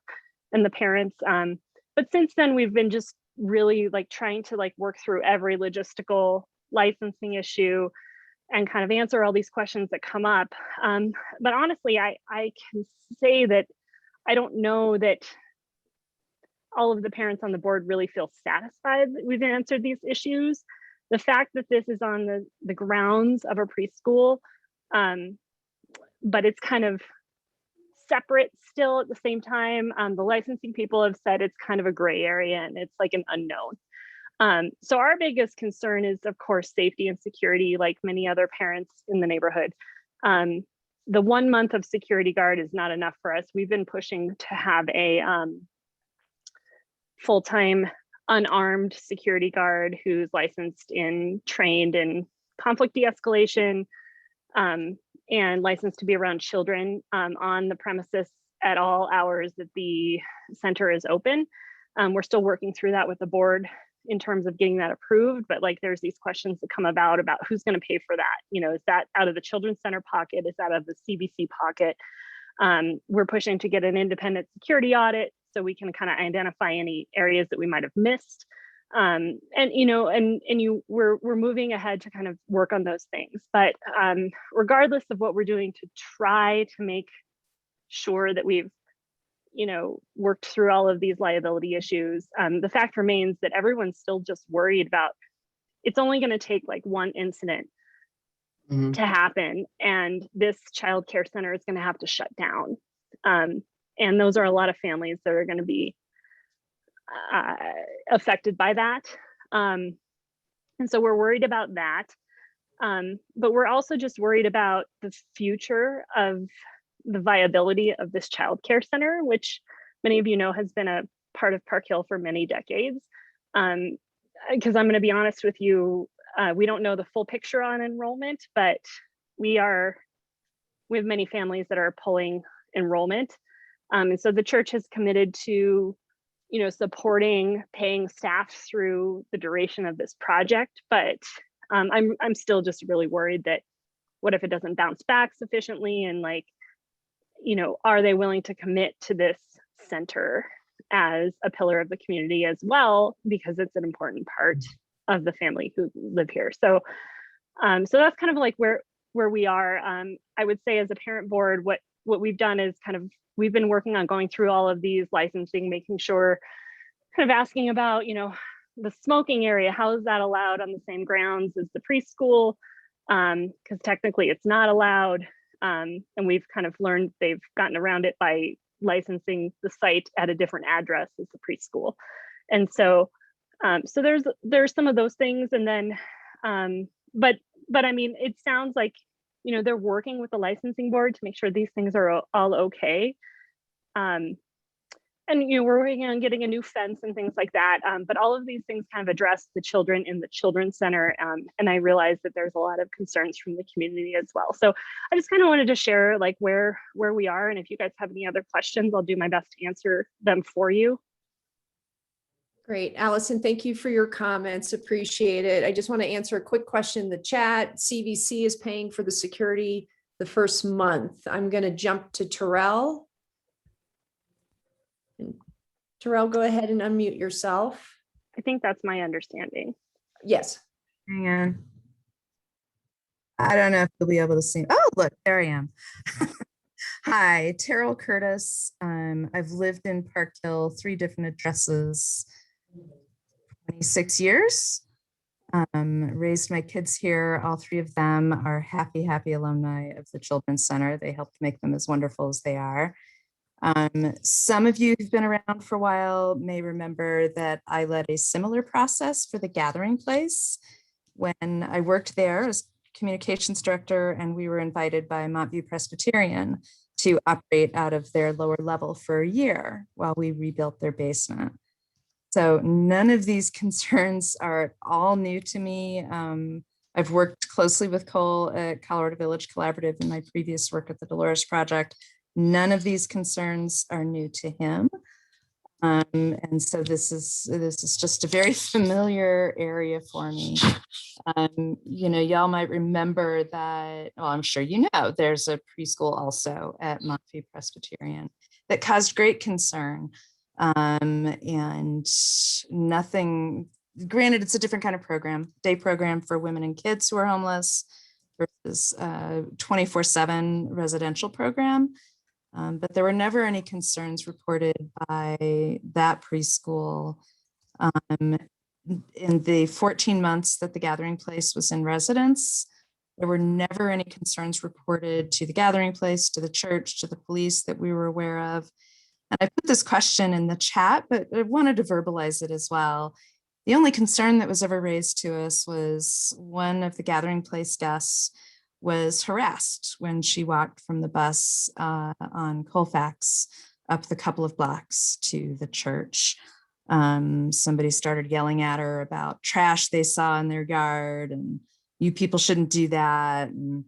and the parents. But since then, we've been just really like trying to like work through every logistical licensing issue and kind of answer all these questions that come up. But honestly, I can say that I don't know that all of the parents on the board really feel satisfied that we've answered these issues. The fact that this is on the grounds of a preschool, but it's kind of separate still at the same time. The licensing people have said it's kind of a gray area and it's like an unknown. So our biggest concern is, of course, safety and security, like many other parents in the neighborhood. The 1 month of security guard is not enough for us. We've been pushing to have a full-time unarmed security guard who's licensed and trained in conflict de-escalation, and licensed to be around children on the premises at all hours that the center is open. We're still working through that with the board in terms of getting that approved, but like there's these questions that come about who's going to pay for that. You know, is that out of the Children's Center pocket? Is that out of the CBC pocket? We're pushing to get an independent security audit so we can kind of identify any areas that we might have missed. And you know, we're moving ahead to kind of work on those things. But regardless of what we're doing to try to make sure that we've, you know, worked through all of these liability issues, the fact remains that everyone's still just worried about it's only going to take like one incident to happen, and this child care center is going to have to shut down. And those are a lot of families that are going to be affected by that. And so we're worried about that. But we're also just worried about the future of the viability of this child care center, which many of you know has been a part of Park Hill for many decades. Because I'm going to be honest with you, we don't know the full picture on enrollment, but we have many families that are pulling enrollment. And so the church has committed to, you know, supporting paying staff through the duration of this project. But I'm still just really worried that what if it doesn't bounce back sufficiently, and like, you know, are they willing to commit to this center as a pillar of the community as well, because it's an important part of the family who live here. So so that's kind of like where we are. I would say as a parent board, what we've done is kind of, we've been working on going through all of these licensing, making sure, kind of asking about, you know, the smoking area, how is that allowed on the same grounds as the preschool? Because technically it's not allowed. And we've kind of learned they've gotten around it by licensing the site at a different address as the preschool. And so so there's some of those things. And then but I mean, it sounds like, you know, they're working with the licensing board to make sure these things are all okay. And, you know, we're working on getting a new fence and things like that. But all of these things kind of address the children in the Children's Center. And I realize that there's a lot of concerns from the community as well. So I just kind of wanted to share like where we are. And if you guys have any other questions, I'll do my best to answer them for you. Great, Allison, thank you for your comments. Appreciate it. I just want to answer a quick question in the chat. CVC is paying for the security the first month. I'm going to jump to Terrell. Terrell, go ahead and unmute yourself. I think that's my understanding. Yes. Hang on. I don't know if you'll be able to see. Oh, look, there I am. Hi, Terrell Curtis. I've lived in Park Hill, 3 different addresses, 26 years. Raised my kids here. All 3 of them are happy alumni of the Children's Center. They helped make them as wonderful as they are. Some of you who've been around for a while may remember that I led a similar process for the Gathering Place when I worked there as communications director, and we were invited by Montview Presbyterian to operate out of their lower level for a year while we rebuilt their basement. So none of these concerns are at all new to me. I've worked closely with Cole at Colorado Village Collaborative in my previous work at the Dolores Project. None of these concerns are new to him. And so this is just a very familiar area for me. You know, y'all might remember that, well, I'm sure you know, there's a preschool also at Montview Presbyterian that caused great concern. And nothing, granted, it's a different kind of program, day program for women and kids who are homeless versus 24/7 residential program. But there were never any concerns reported by that preschool in the 14 months that the Gathering Place was in residence. There were never any concerns reported to the Gathering Place, to the church, to the police that we were aware of. And I put this question in the chat, but I wanted to verbalize it as well. The only concern that was ever raised to us was one of the Gathering Place guests was harassed when she walked from the bus on Colfax up the couple of blocks to the church. Somebody started yelling at her about trash they saw in their yard, and you people shouldn't do that. And,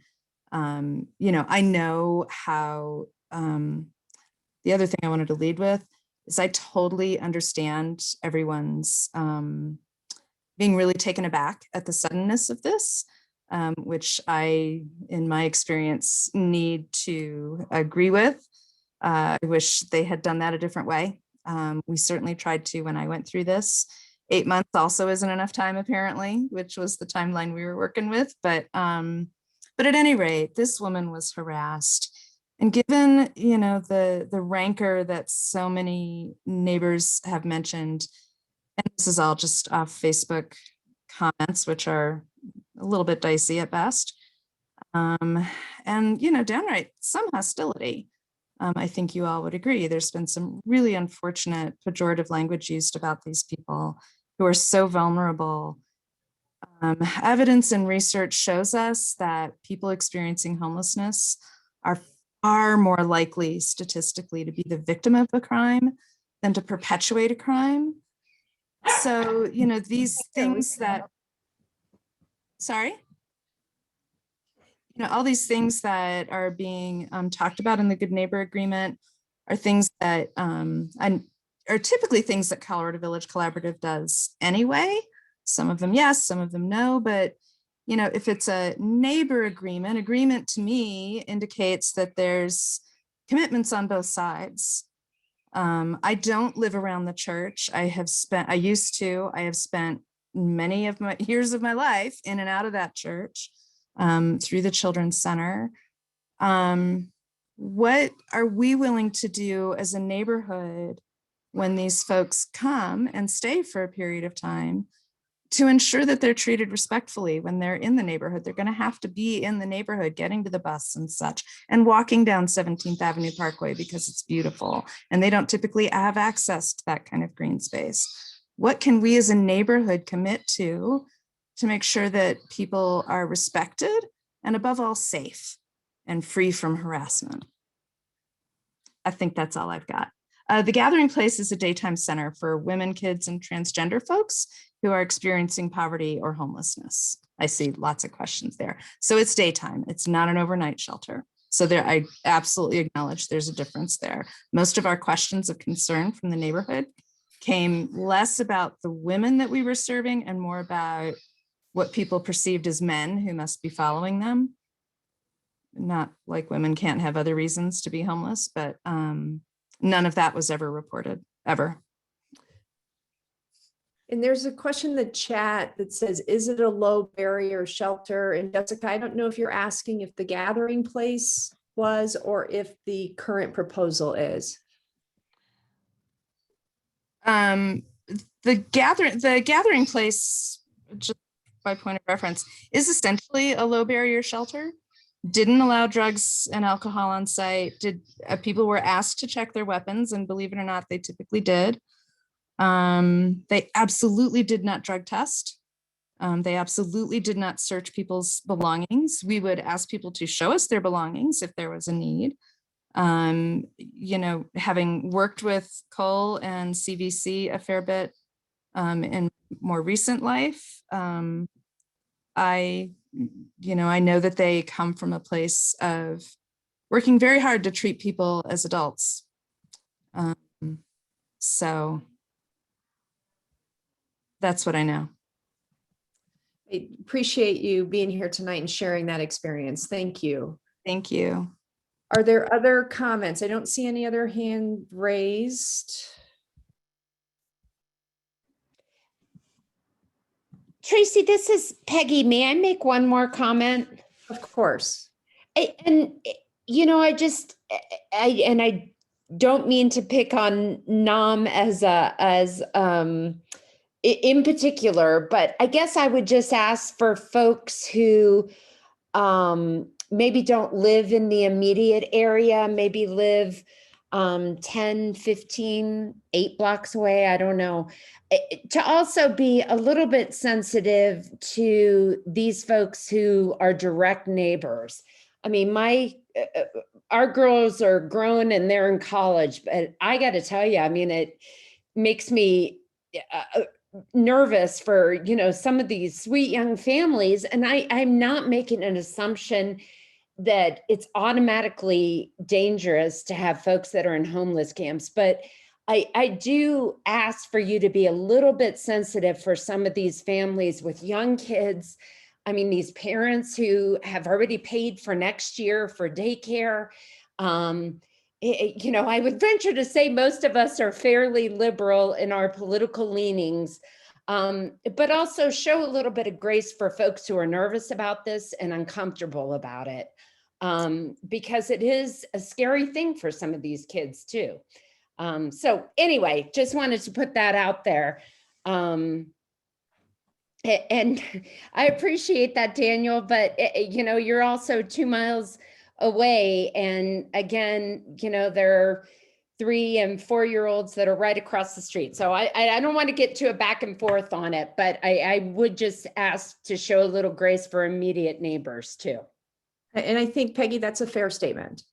I know how, the other thing I wanted to lead with is I totally understand everyone's being really taken aback at the suddenness of this, which I, in my experience, need to agree with. I wish they had done that a different way. We certainly tried to when I went through this. 8 months also isn't enough time, apparently, which was the timeline we were working with. But at any rate, this woman was harassed. And given, the rancor that so many neighbors have mentioned, and this is all just off Facebook comments, which are a little bit dicey at best, and, downright some hostility. I think you all would agree. There's been some really unfortunate pejorative language used about these people who are so vulnerable. Evidence and research shows us that people experiencing homelessness are far more likely statistically to be the victim of a crime than to perpetuate a crime. So, these things that, sorry? All these things that are being talked about in the Good Neighbor Agreement are things that are typically things that Colorado Village Collaborative does anyway. Some of them, yes, some of them, no. But, if it's a neighbor agreement to me indicates that there's commitments on both sides. I don't live around the church. I have spent many of my years of my life in and out of that church. Through the Children's Center. What are we willing to do as a neighborhood when these folks come and stay for a period of time to ensure that they're treated respectfully when they're in the neighborhood? They're going to have to be in the neighborhood, getting to the bus and such, and walking down 17th Avenue Parkway because it's beautiful. And they don't typically have access to that kind of green space. What can we as a neighborhood commit to make sure that people are respected and above all safe and free from harassment? I think that's all I've got. The Gathering Place is a daytime center for women, kids, and transgender folks who are experiencing poverty or homelessness. I see lots of questions there. So it's daytime. It's not an overnight shelter. So I absolutely acknowledge there's a difference there. Most of our questions of concern from the neighborhood came less about the women that we were serving and more about what people perceived as men who must be following them. Not like women can't have other reasons to be homeless, but none of that was ever reported, ever. And there's a question in the chat that says, is it a low barrier shelter? And Jessica, I don't know if you're asking if the Gathering Place was or if the current proposal is. The Gathering Place, just by point of reference, is essentially a low barrier shelter. Didn't allow drugs and alcohol on site. People were asked to check their weapons, and believe it or not, they typically did. They absolutely did not drug test. They absolutely did not search people's belongings. We would ask people to show us their belongings if there was a need. Having worked with Cole and CVC a fair bit in more recent life, I know that they come from a place of working very hard to treat people as adults. So that's what I know. I appreciate you being here tonight and sharing that experience. Thank you. Thank you. Are there other comments? I don't see any other hand raised. Tracy, this is Peggy. May I make one more comment? Of course. I don't mean to pick on Nam in particular, but I guess I would just ask for folks who maybe don't live in the immediate area, maybe live 10, 15, 8 blocks away, I don't know, to also be a little bit sensitive to these folks who are direct neighbors. I mean, our girls are grown and they're in college, but I got to tell you, I mean, it makes me nervous for, some of these sweet young families. And I'm not making an assumption that it's automatically dangerous to have folks that are in homeless camps, but I do ask for you to be a little bit sensitive for some of these families with young kids. I mean, these parents who have already paid for next year for daycare. I would venture to say most of us are fairly liberal in our political leanings, but also show a little bit of grace for folks who are nervous about this and uncomfortable about it, because it is a scary thing for some of these kids too. So anyway, just wanted to put that out there. And I appreciate that, Daniel, but you're also 2 miles away. And again, there are 3 and 4-year-olds that are right across the street. So I don't want to get to a back and forth on it, but I would just ask to show a little grace for immediate neighbors too. And I think, Peggy, that's a fair statement.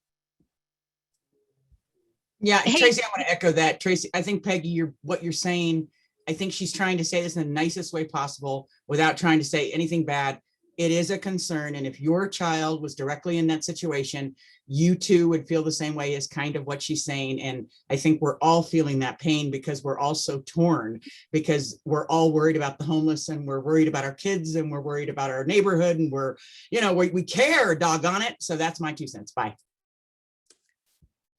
Yeah, Hey. Tracy, I want to echo that. Tracy, I think Peggy, what you're saying, I think she's trying to say this in the nicest way possible without trying to say anything bad. It is a concern. And if your child was directly in that situation, you too would feel the same way, as kind of what she's saying. And I think we're all feeling that pain because we're all so torn, because we're all worried about the homeless and we're worried about our kids and we're worried about our neighborhood and we care, doggone it. So that's my 2 cents. Bye.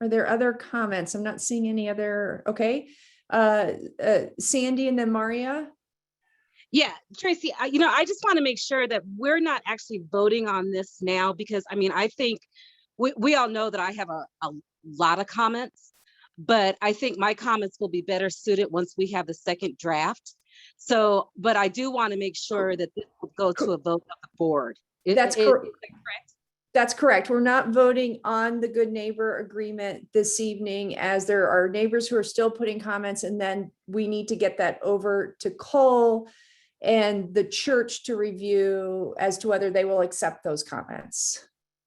Are there other comments? I'm not seeing any other. Okay. Sandy and then Maria. Yeah, Tracy, I just want to make sure that we're not actually voting on this now, because I think we all know that I have a lot of comments, but I think my comments will be better suited once we have the second draft. So, but I do want to make sure that this will go to a vote of the board. That's correct. That's correct. We're not voting on the good neighbor agreement this evening, as there are neighbors who are still putting comments, and then we need to get that over to Cole and the church to review as to whether they will accept those comments.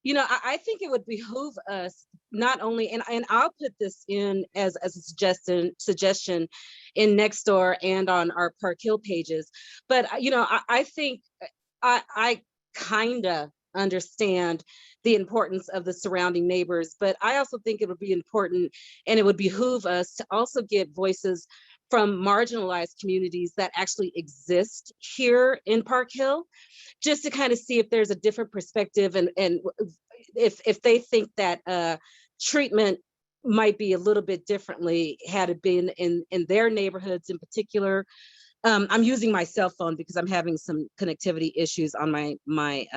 I think it would behoove us not only, and I'll put this in as a suggestion in Nextdoor and on our Park Hill pages, but I think I kind of understand the importance of the surrounding neighbors, but I also think it would be important and it would behoove us to also get voices from marginalized communities that actually exist here in Park Hill, just to kind of see if there's a different perspective and if they think that treatment might be a little bit differently had it been in their neighborhoods in particular. I'm using my cell phone because I'm having some connectivity issues on my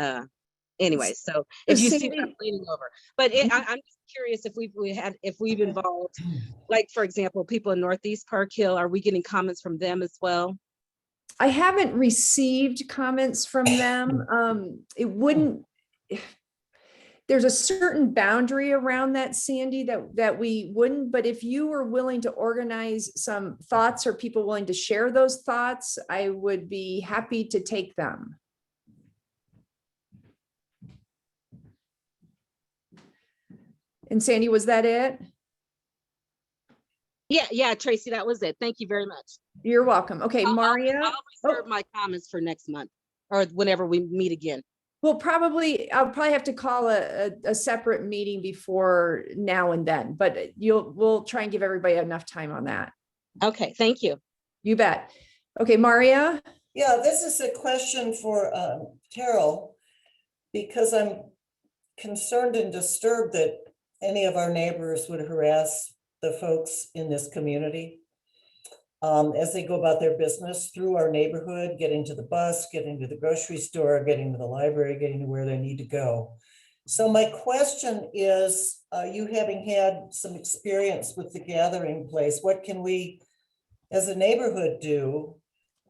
anyway, so if you see what I'm leaning over, but I'm just curious if we've involved, like, for example, people in Northeast Park Hill, are we getting comments from them as well? I haven't received comments from them. There's a certain boundary around that, Sandy, that we wouldn't, but if you were willing to organize some thoughts or people willing to share those thoughts, I would be happy to take them. And Sandy, was that it? Yeah, Tracy, that was it. Thank you very much. You're welcome. Okay, Maria. I'll reserve my comments for next month or whenever we meet again. I'll probably have to call a separate meeting before now and then, but we'll try and give everybody enough time on that. Okay, thank you. You bet. Okay, Maria. Yeah, this is a question for Terrell, because I'm concerned and disturbed that any of our neighbors would harass the folks in this community. as they go about their business through our neighborhood, getting to the bus, getting to the grocery store, getting to the library, getting to where they need to go. So my question is, you having had some experience with the gathering place, what can we as a neighborhood do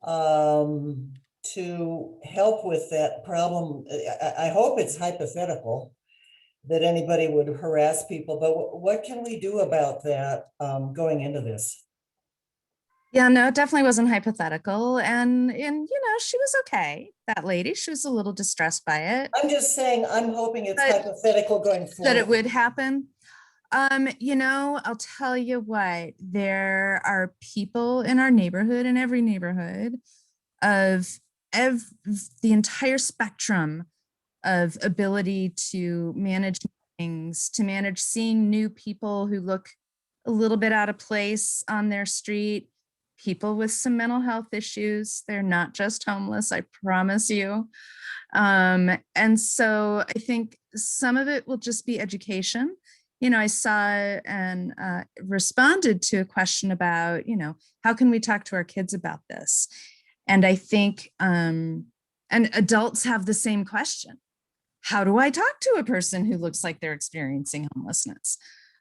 to help with that problem? I hope it's hypothetical that anybody would harass people, but what can we do about that going into this? Yeah, no, it definitely wasn't hypothetical. And you know, she was okay. That lady, she was a little distressed by it. I'm just saying, I'm hoping it's But hypothetical going forward. that it would happen. You know, I'll tell you what, there are people in our neighborhood, in every neighborhood, of the entire spectrum of ability to manage things, to manage seeing new people who look a little bit out of place on their street, people with some mental health issues. They're not just homeless, I promise you. And so I think some of it will just be education. You know, I saw and responded to a question about, you know, how can we talk to our kids about this? And I think, and adults have the same question. How do I talk to a person who looks like they're experiencing homelessness?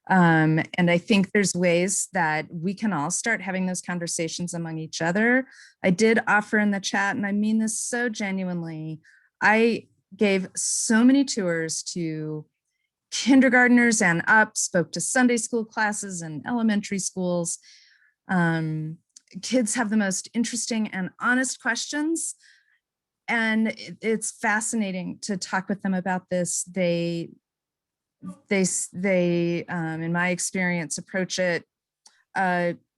And I think there's ways that we can all start having those conversations among each other. I did offer in the chat, and I mean this so genuinely, I gave so many tours to kindergartners and up, spoke to Sunday school classes and elementary schools. Kids have the most interesting and honest questions. And it's fascinating to talk with them about this. They in my experience, approach it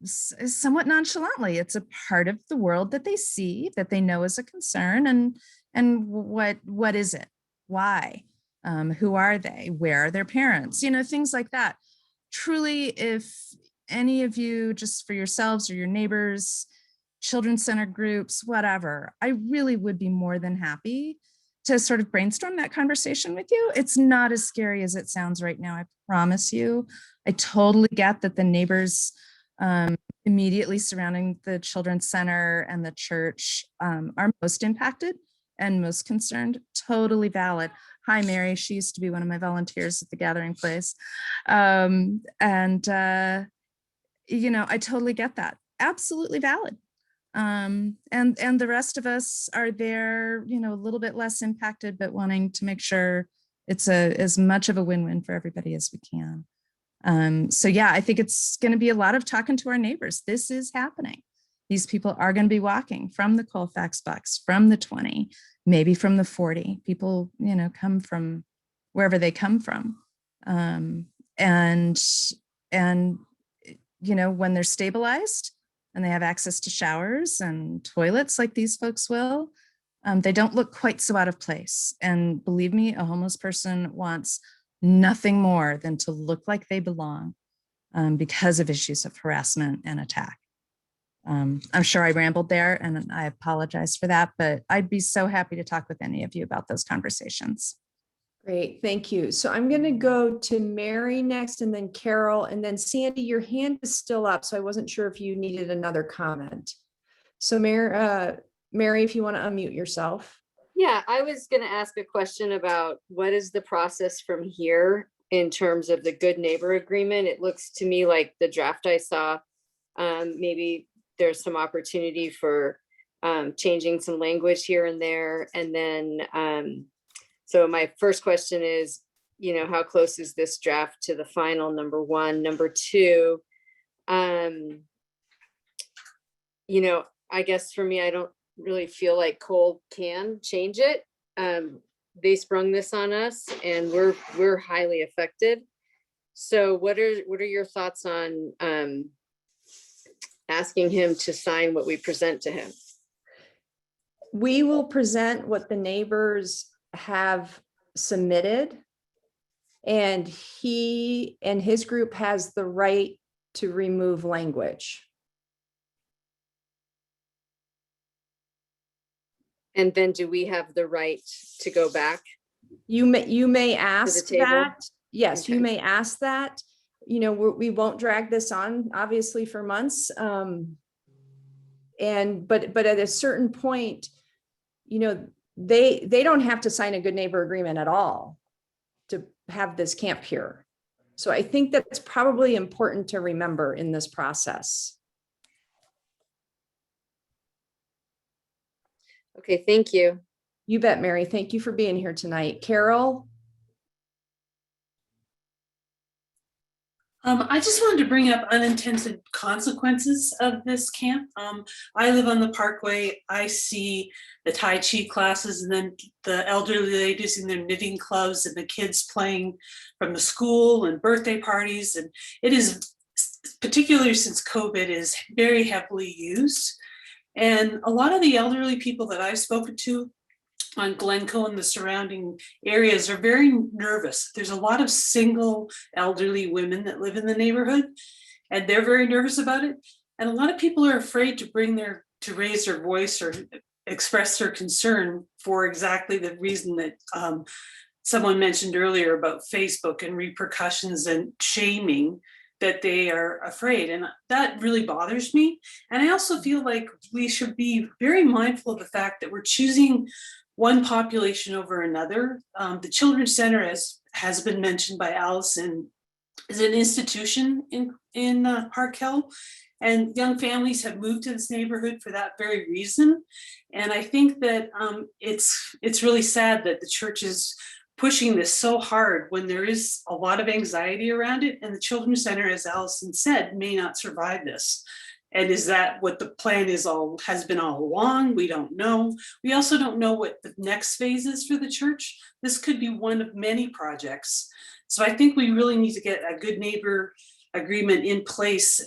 somewhat nonchalantly. It's a part of the world that they see, that they know is a concern, and what is it? Why? Who are they? Where are their parents? You know, things like that. Truly, if any of you, just for yourselves or your neighbors, children's center groups, whatever, I really would be more than happy to sort of brainstorm that conversation with you. It's not as scary as it sounds right now, I promise you. I totally get that the neighbors immediately surrounding the children's center and the church are most impacted and most concerned. Totally valid. Hi, Mary. She used to be one of my volunteers at the gathering place. You know, I totally get that. Absolutely valid. And the rest of us are there, you know, a little bit less impacted, but wanting to make sure it's as much of a win-win for everybody as we can. So yeah, I think it's going to be a lot of talking to our neighbors. This is happening. These people are going to be walking from the Colfax box, from the 20, maybe from the 40. People, you know, come from wherever they come from. And you know, when they're stabilized and they have access to showers and toilets like these folks will, they don't look quite so out of place. And believe me, a homeless person wants nothing more than to look like they belong because of issues of harassment and attack. I'm sure I rambled there and I apologize for that, but I'd be so happy to talk with any of you about those conversations. Great, thank you. So I'm going to go to Mary next, and then Carol, and then Sandy, your hand is still up, so I wasn't sure if you needed another comment. So Mary, if you want to unmute yourself. Yeah, I was going to ask a question about what is the process from here in terms of the Good Neighbor Agreement. It looks to me like the draft I saw, maybe there's some opportunity for changing some language here and there. And then, so my first question is, you know, how close is this draft to the final, number one? Number two, you know, I guess for me, I don't really feel like Cole can change it. They sprung this on us and we're highly affected. So what are your thoughts on asking him to sign what we present to him? We will present what the neighbors have submitted, and he and his group has the right to remove language. And then do we have the right to go back? You may ask that. Yes, Okay. you may ask that. You know, we won't drag this on obviously for months. but at a certain point, you know, they don't have to sign a good neighbor agreement at all to have this camp here. So I think that's probably important to remember in this process. Okay, thank you. You bet, Mary. Thank you for being here tonight. Carol? I just wanted to bring up unintended consequences of this camp. I live on the Parkway. I see the Tai Chi classes and then the elderly ladies in their knitting clubs and the kids playing from the school and birthday parties. And it is, particularly since COVID, is very heavily used. And a lot of the elderly people that I've spoken to on Glencoe and the surrounding areas are very nervous. There's a lot of single elderly women that live in the neighborhood, and they're very nervous about it. And a lot of people are afraid to raise their voice or express their concern for exactly the reason that someone mentioned earlier about Facebook and repercussions and shaming, that they are afraid. And that really bothers me. And I also feel like we should be very mindful of the fact that we're choosing one population over another. The Children's Center, as has been mentioned by Allison, is an institution in Park Hill, and young families have moved to this neighborhood for that very reason. And I think that it's really sad that the church is pushing this so hard when there is a lot of anxiety around it, and the Children's Center, as Allison said, may not survive this. And is that what the plan has been all along? We don't know. We also don't know what the next phase is for the church. This could be one of many projects. So I think we really need to get a good neighbor agreement in place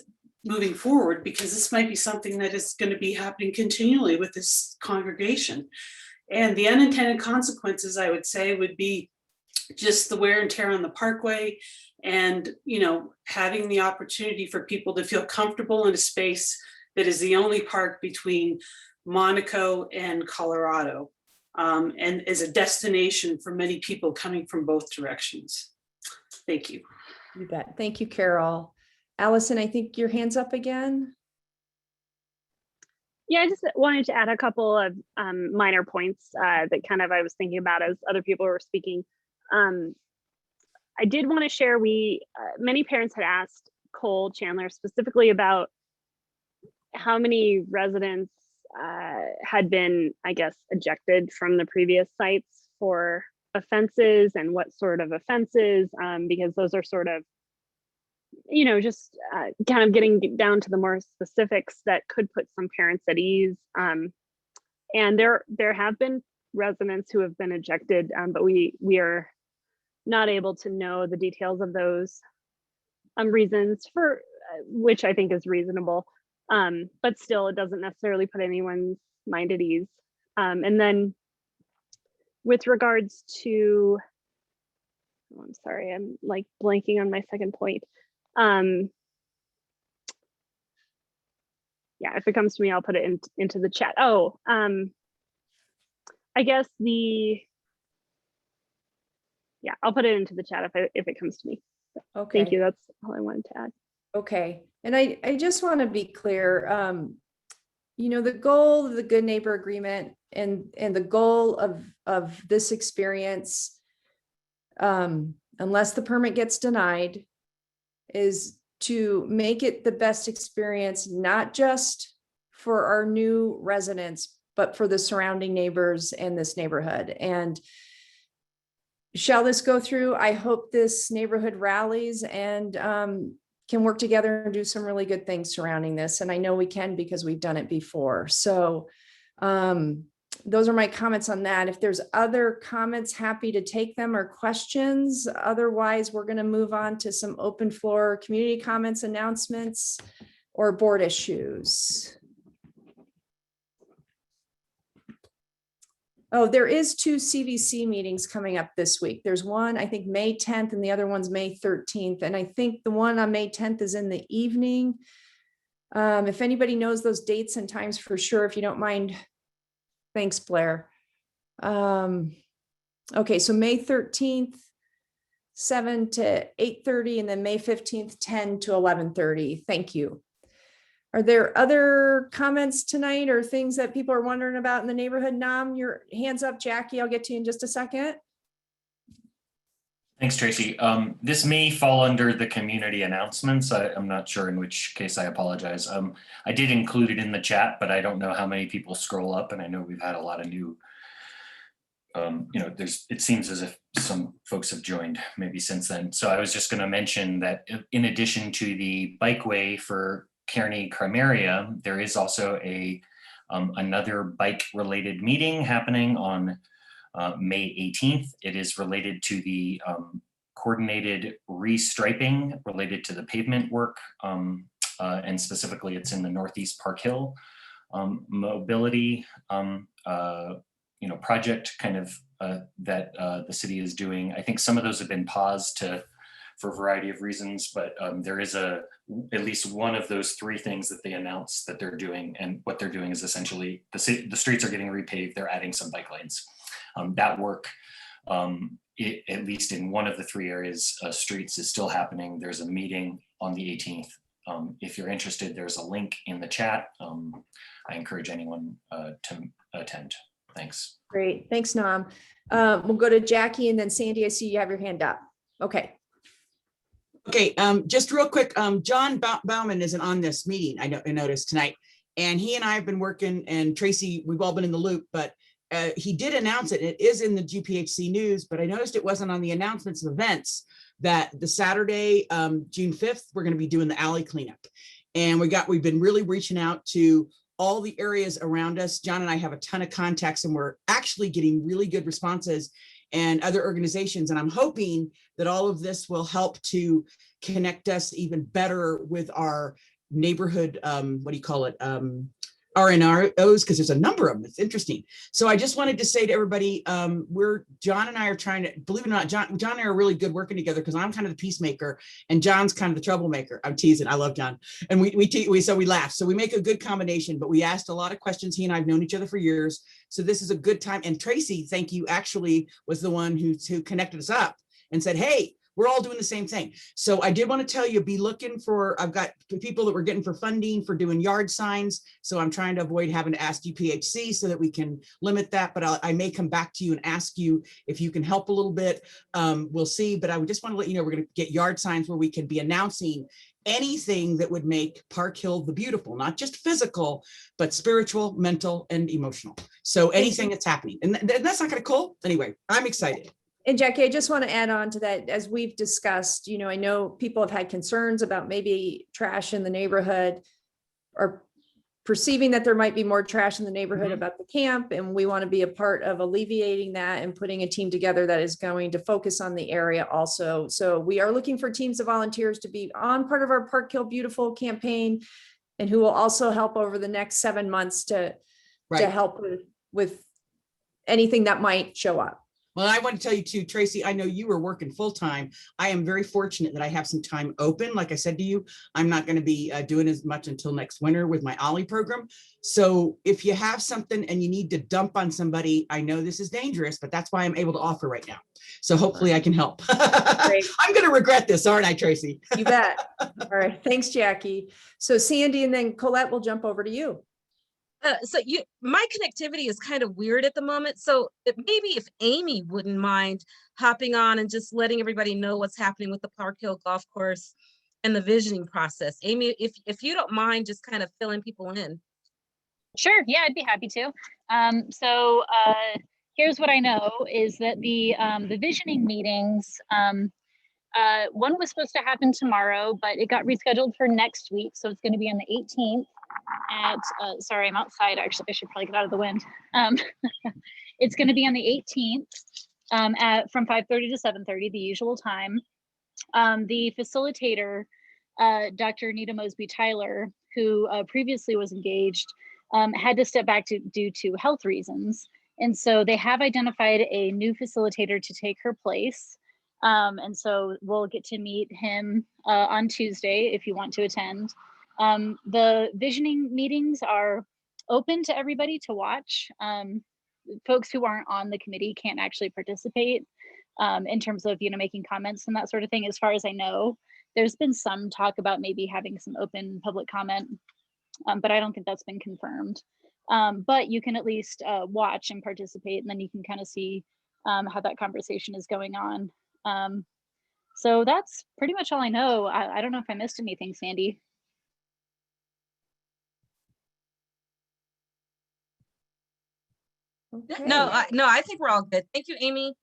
moving forward, because this might be something that is going to be happening continually with this congregation. And the unintended consequences, I would say, would be just the wear and tear on the Parkway, and, you know, having the opportunity for people to feel comfortable in a space that is the only park between Monaco and Colorado, and is a destination for many people coming from both directions. Thank you. You bet. Thank you, Carol. Allison, I think your hand's up again. Yeah, I just wanted to add a couple of minor points that kind of I was thinking about as other people were speaking. I did want to share, many parents had asked Cole Chandler specifically about how many residents had been, I guess, ejected from the previous sites for offenses, and what sort of offenses, because those are sort of, you know, just kind of getting down to the more specifics that could put some parents at ease. And there have been residents who have been ejected, but we are not able to know the details of those reasons, for which I think is reasonable. But still, it doesn't necessarily put anyone's mind at ease. And then with regards to, oh, I'm sorry, I'm like blanking on my second point. Yeah, if it comes to me, I'll put it into the chat. Oh, I guess yeah, I'll put it into the chat if it comes to me. Okay. Thank you. That's all I wanted to add. Okay. And I just want to be clear, you know, the goal of the Good Neighbor Agreement and the goal of this experience, unless the permit gets denied, is to make it the best experience, not just for our new residents, but for the surrounding neighbors and this neighborhood. And shall this go through, I hope this neighborhood rallies and can work together and do some really good things surrounding this. And I know we can, because we've done it before. So those are my comments on that. If there's other comments, happy to take them, or questions. Otherwise, we're going to move on to some open floor community comments, announcements, or board issues. Oh, there is 2 CVC meetings coming up this week. There's one, I think, May 10th, and the other one's May 13th. And I think the one on May 10th is in the evening. If anybody knows those dates and times for sure, if you don't mind. Thanks, Blair. Okay, so May 13th, 7 to 8:30, and then May 15th, 10 to 11:30. Thank you. Are there other comments tonight or things that people are wondering about in the neighborhood? Nam, your hands up. Jackie, I'll get to you in just a second. Thanks, Tracy. This may fall under the community announcements. I'm not sure, in which case I apologize. I did include it in the chat, but I don't know how many people scroll up, and I know we've had a lot of new, it seems as if some folks have joined maybe since then. So I was just going to mention that in addition to the bikeway for Kearney Crimeria, there is also another bike-related meeting happening on May 18th. It is related to the coordinated restriping related to the pavement work, and specifically it's in the Northeast Park Hill mobility project kind of that the city is doing. I think some of those have been paused for a variety of reasons, but there is at least one of those three things that they announced that they're doing, and what they're doing is essentially the streets are getting repaved, they're adding some bike lanes. That work, at least in one of the three areas, streets, is still happening. There's a meeting on the 18th. If you're interested, there's a link in the chat. I encourage anyone to attend. Thanks. Great, thanks, Nam. We'll go to Jackie and then Sandy. I see you have your hand up. Okay. Okay, just real quick, John Bauman isn't on this meeting, I noticed tonight. And he and I have been working, and Tracy, we've all been in the loop, but he did announce it. It is in the GPHC news, but I noticed it wasn't on the announcements of events that the Saturday, June 5th, we're going to be doing the alley cleanup. And we've been really reaching out to all the areas around us. John and I have a ton of contacts, and we're actually getting really good responses, and other organizations. And I'm hoping that all of this will help to connect us even better with our neighborhood, RNROs, because there's a number of them. It's interesting. So I just wanted to say to everybody, John and I are trying to, believe it or not, John and I are really good working together, because I'm kind of the peacemaker and John's kind of the troublemaker. I'm teasing. I love John. And we laugh. So we make a good combination, but we asked a lot of questions. He and I have known each other for years. So this is a good time. And Tracy, thank you, actually was the one who connected us up and said, hey, we're all doing the same thing. So I did want to tell you, be looking for, I've got people that we're getting for funding for doing yard signs. So I'm trying to avoid having to ask GPHC so that we can limit that, but I may come back to you and ask you if you can help a little bit. We'll see, but I would just want to let you know, we're going to get yard signs where we can be announcing anything that would make Park Hill the beautiful, not just physical, but spiritual, mental, and emotional. So anything that's happening, and that's not kind of cool. Anyway, I'm excited. And Jackie, I just want to add on to that, as we've discussed, I know people have had concerns about maybe trash in the neighborhood, or perceiving that there might be more trash in the neighborhood about the camp. And we want to be a part of alleviating that and putting a team together that is going to focus on the area also. So we are looking for teams of volunteers to be on part of our Park Hill Beautiful campaign, and who will also help over the next 7 months to help with anything that might show up. Well, I want to tell you too, Tracy, I know you were working full time. I am very fortunate that I have some time open. Like I said to you, I'm not going to be doing as much until next winter with my Ollie program. So if you have something and you need to dump on somebody, I know this is dangerous, but that's why I'm able to offer right now. So hopefully I can help. I'm going to regret this, aren't I, Tracy? You bet. All right. Thanks, Jackie. So Sandy, and then Colette will jump over to you. My connectivity is kind of weird at the moment. So maybe if Amy wouldn't mind hopping on and just letting everybody know what's happening with the Park Hill Golf Course and the visioning process. Amy, if you don't mind just kind of filling people in. Sure, yeah, I'd be happy to. Here's what I know is that the visioning meetings, one was supposed to happen tomorrow, but it got rescheduled for next week. So it's going to be on the 18th at, sorry, I'm outside. Actually, I should probably get out of the wind. It's going to be on the 18th from 5:30 to 7:30, the usual time. The facilitator, Dr. Nita Mosby Tyler, who previously was engaged, had to step back due to health reasons. And so they have identified a new facilitator to take her place. And so we'll get to meet him on Tuesday if you want to attend. The visioning meetings are open to everybody to watch. Folks who aren't on the committee can't actually participate in terms of, making comments and that sort of thing. As far as I know, there's been some talk about maybe having some open public comment but I don't think that's been confirmed. But you can at least watch and participate, and then you can kind of see how that conversation is going on. So that's pretty much all I know. I don't know if I missed anything, Sandy. No, I think we're all good. Thank you, Amy.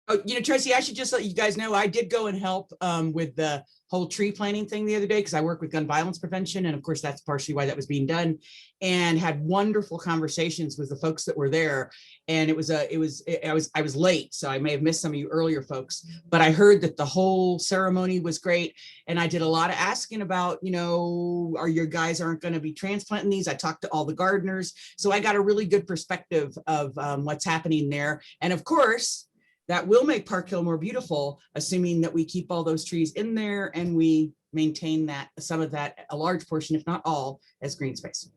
Oh, Tracy, I should just let you guys know, I did go and help with the whole tree planting thing the other day because I work with gun violence prevention. And of course, that's partially why that was being done, and had wonderful conversations with the folks that were there. And I was late, so I may have missed some of you earlier folks, but I heard that the whole ceremony was great. And I did a lot of asking about, are your guys aren't going to be transplanting these? I talked to all the gardeners. So I got a really good perspective of what's happening there. And of course, that will make Park Hill more beautiful, assuming that we keep all those trees in there and we maintain that, some of that, a large portion, if not all, as green space.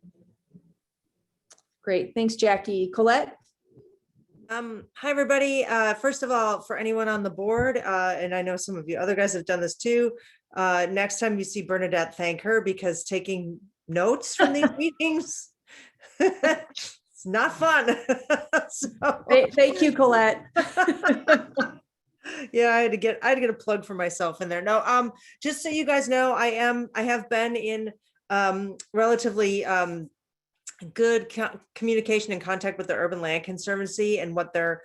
Great. Thanks, Jackie. Colette? Hi, everybody. First of all, for anyone on the board, and I know some of you other guys have done this too, next time you see Bernadette, thank her, because taking notes from these meetings, it's not fun. Thank you, Colette. Yeah, I had to get a plug for myself in there. No, just so you guys know, I have been in relatively good communication and contact with the Urban Land Conservancy and what their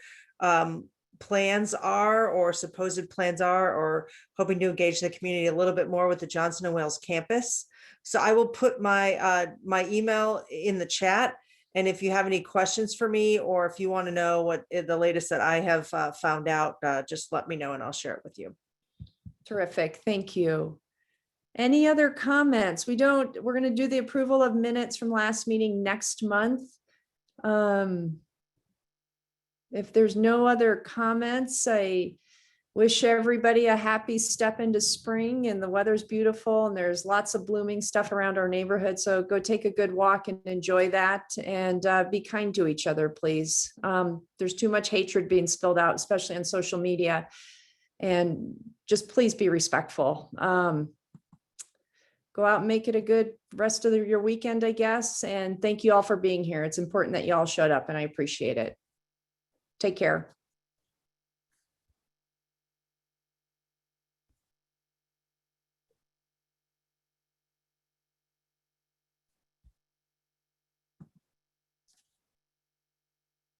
plans are, or supposed plans are, or hoping to engage the community a little bit more with the Johnson and Wales campus. So I will put my my email in the chat. And if you have any questions for me, or if you want to know what the latest that I have found out, just let me know and I'll share it with you. Terrific. Thank you. Any other comments? We're going to do the approval of minutes from last meeting next month. If there's no other comments, I wish everybody a happy step into spring, and the weather's beautiful and there's lots of blooming stuff around our neighborhood. So go take a good walk and enjoy that, and be kind to each other, please. There's too much hatred being spilled out, especially on social media, and just please be respectful. Go out and make it a good rest of your weekend, I guess. And thank you all for being here. It's important that you all showed up, and I appreciate it. Take care.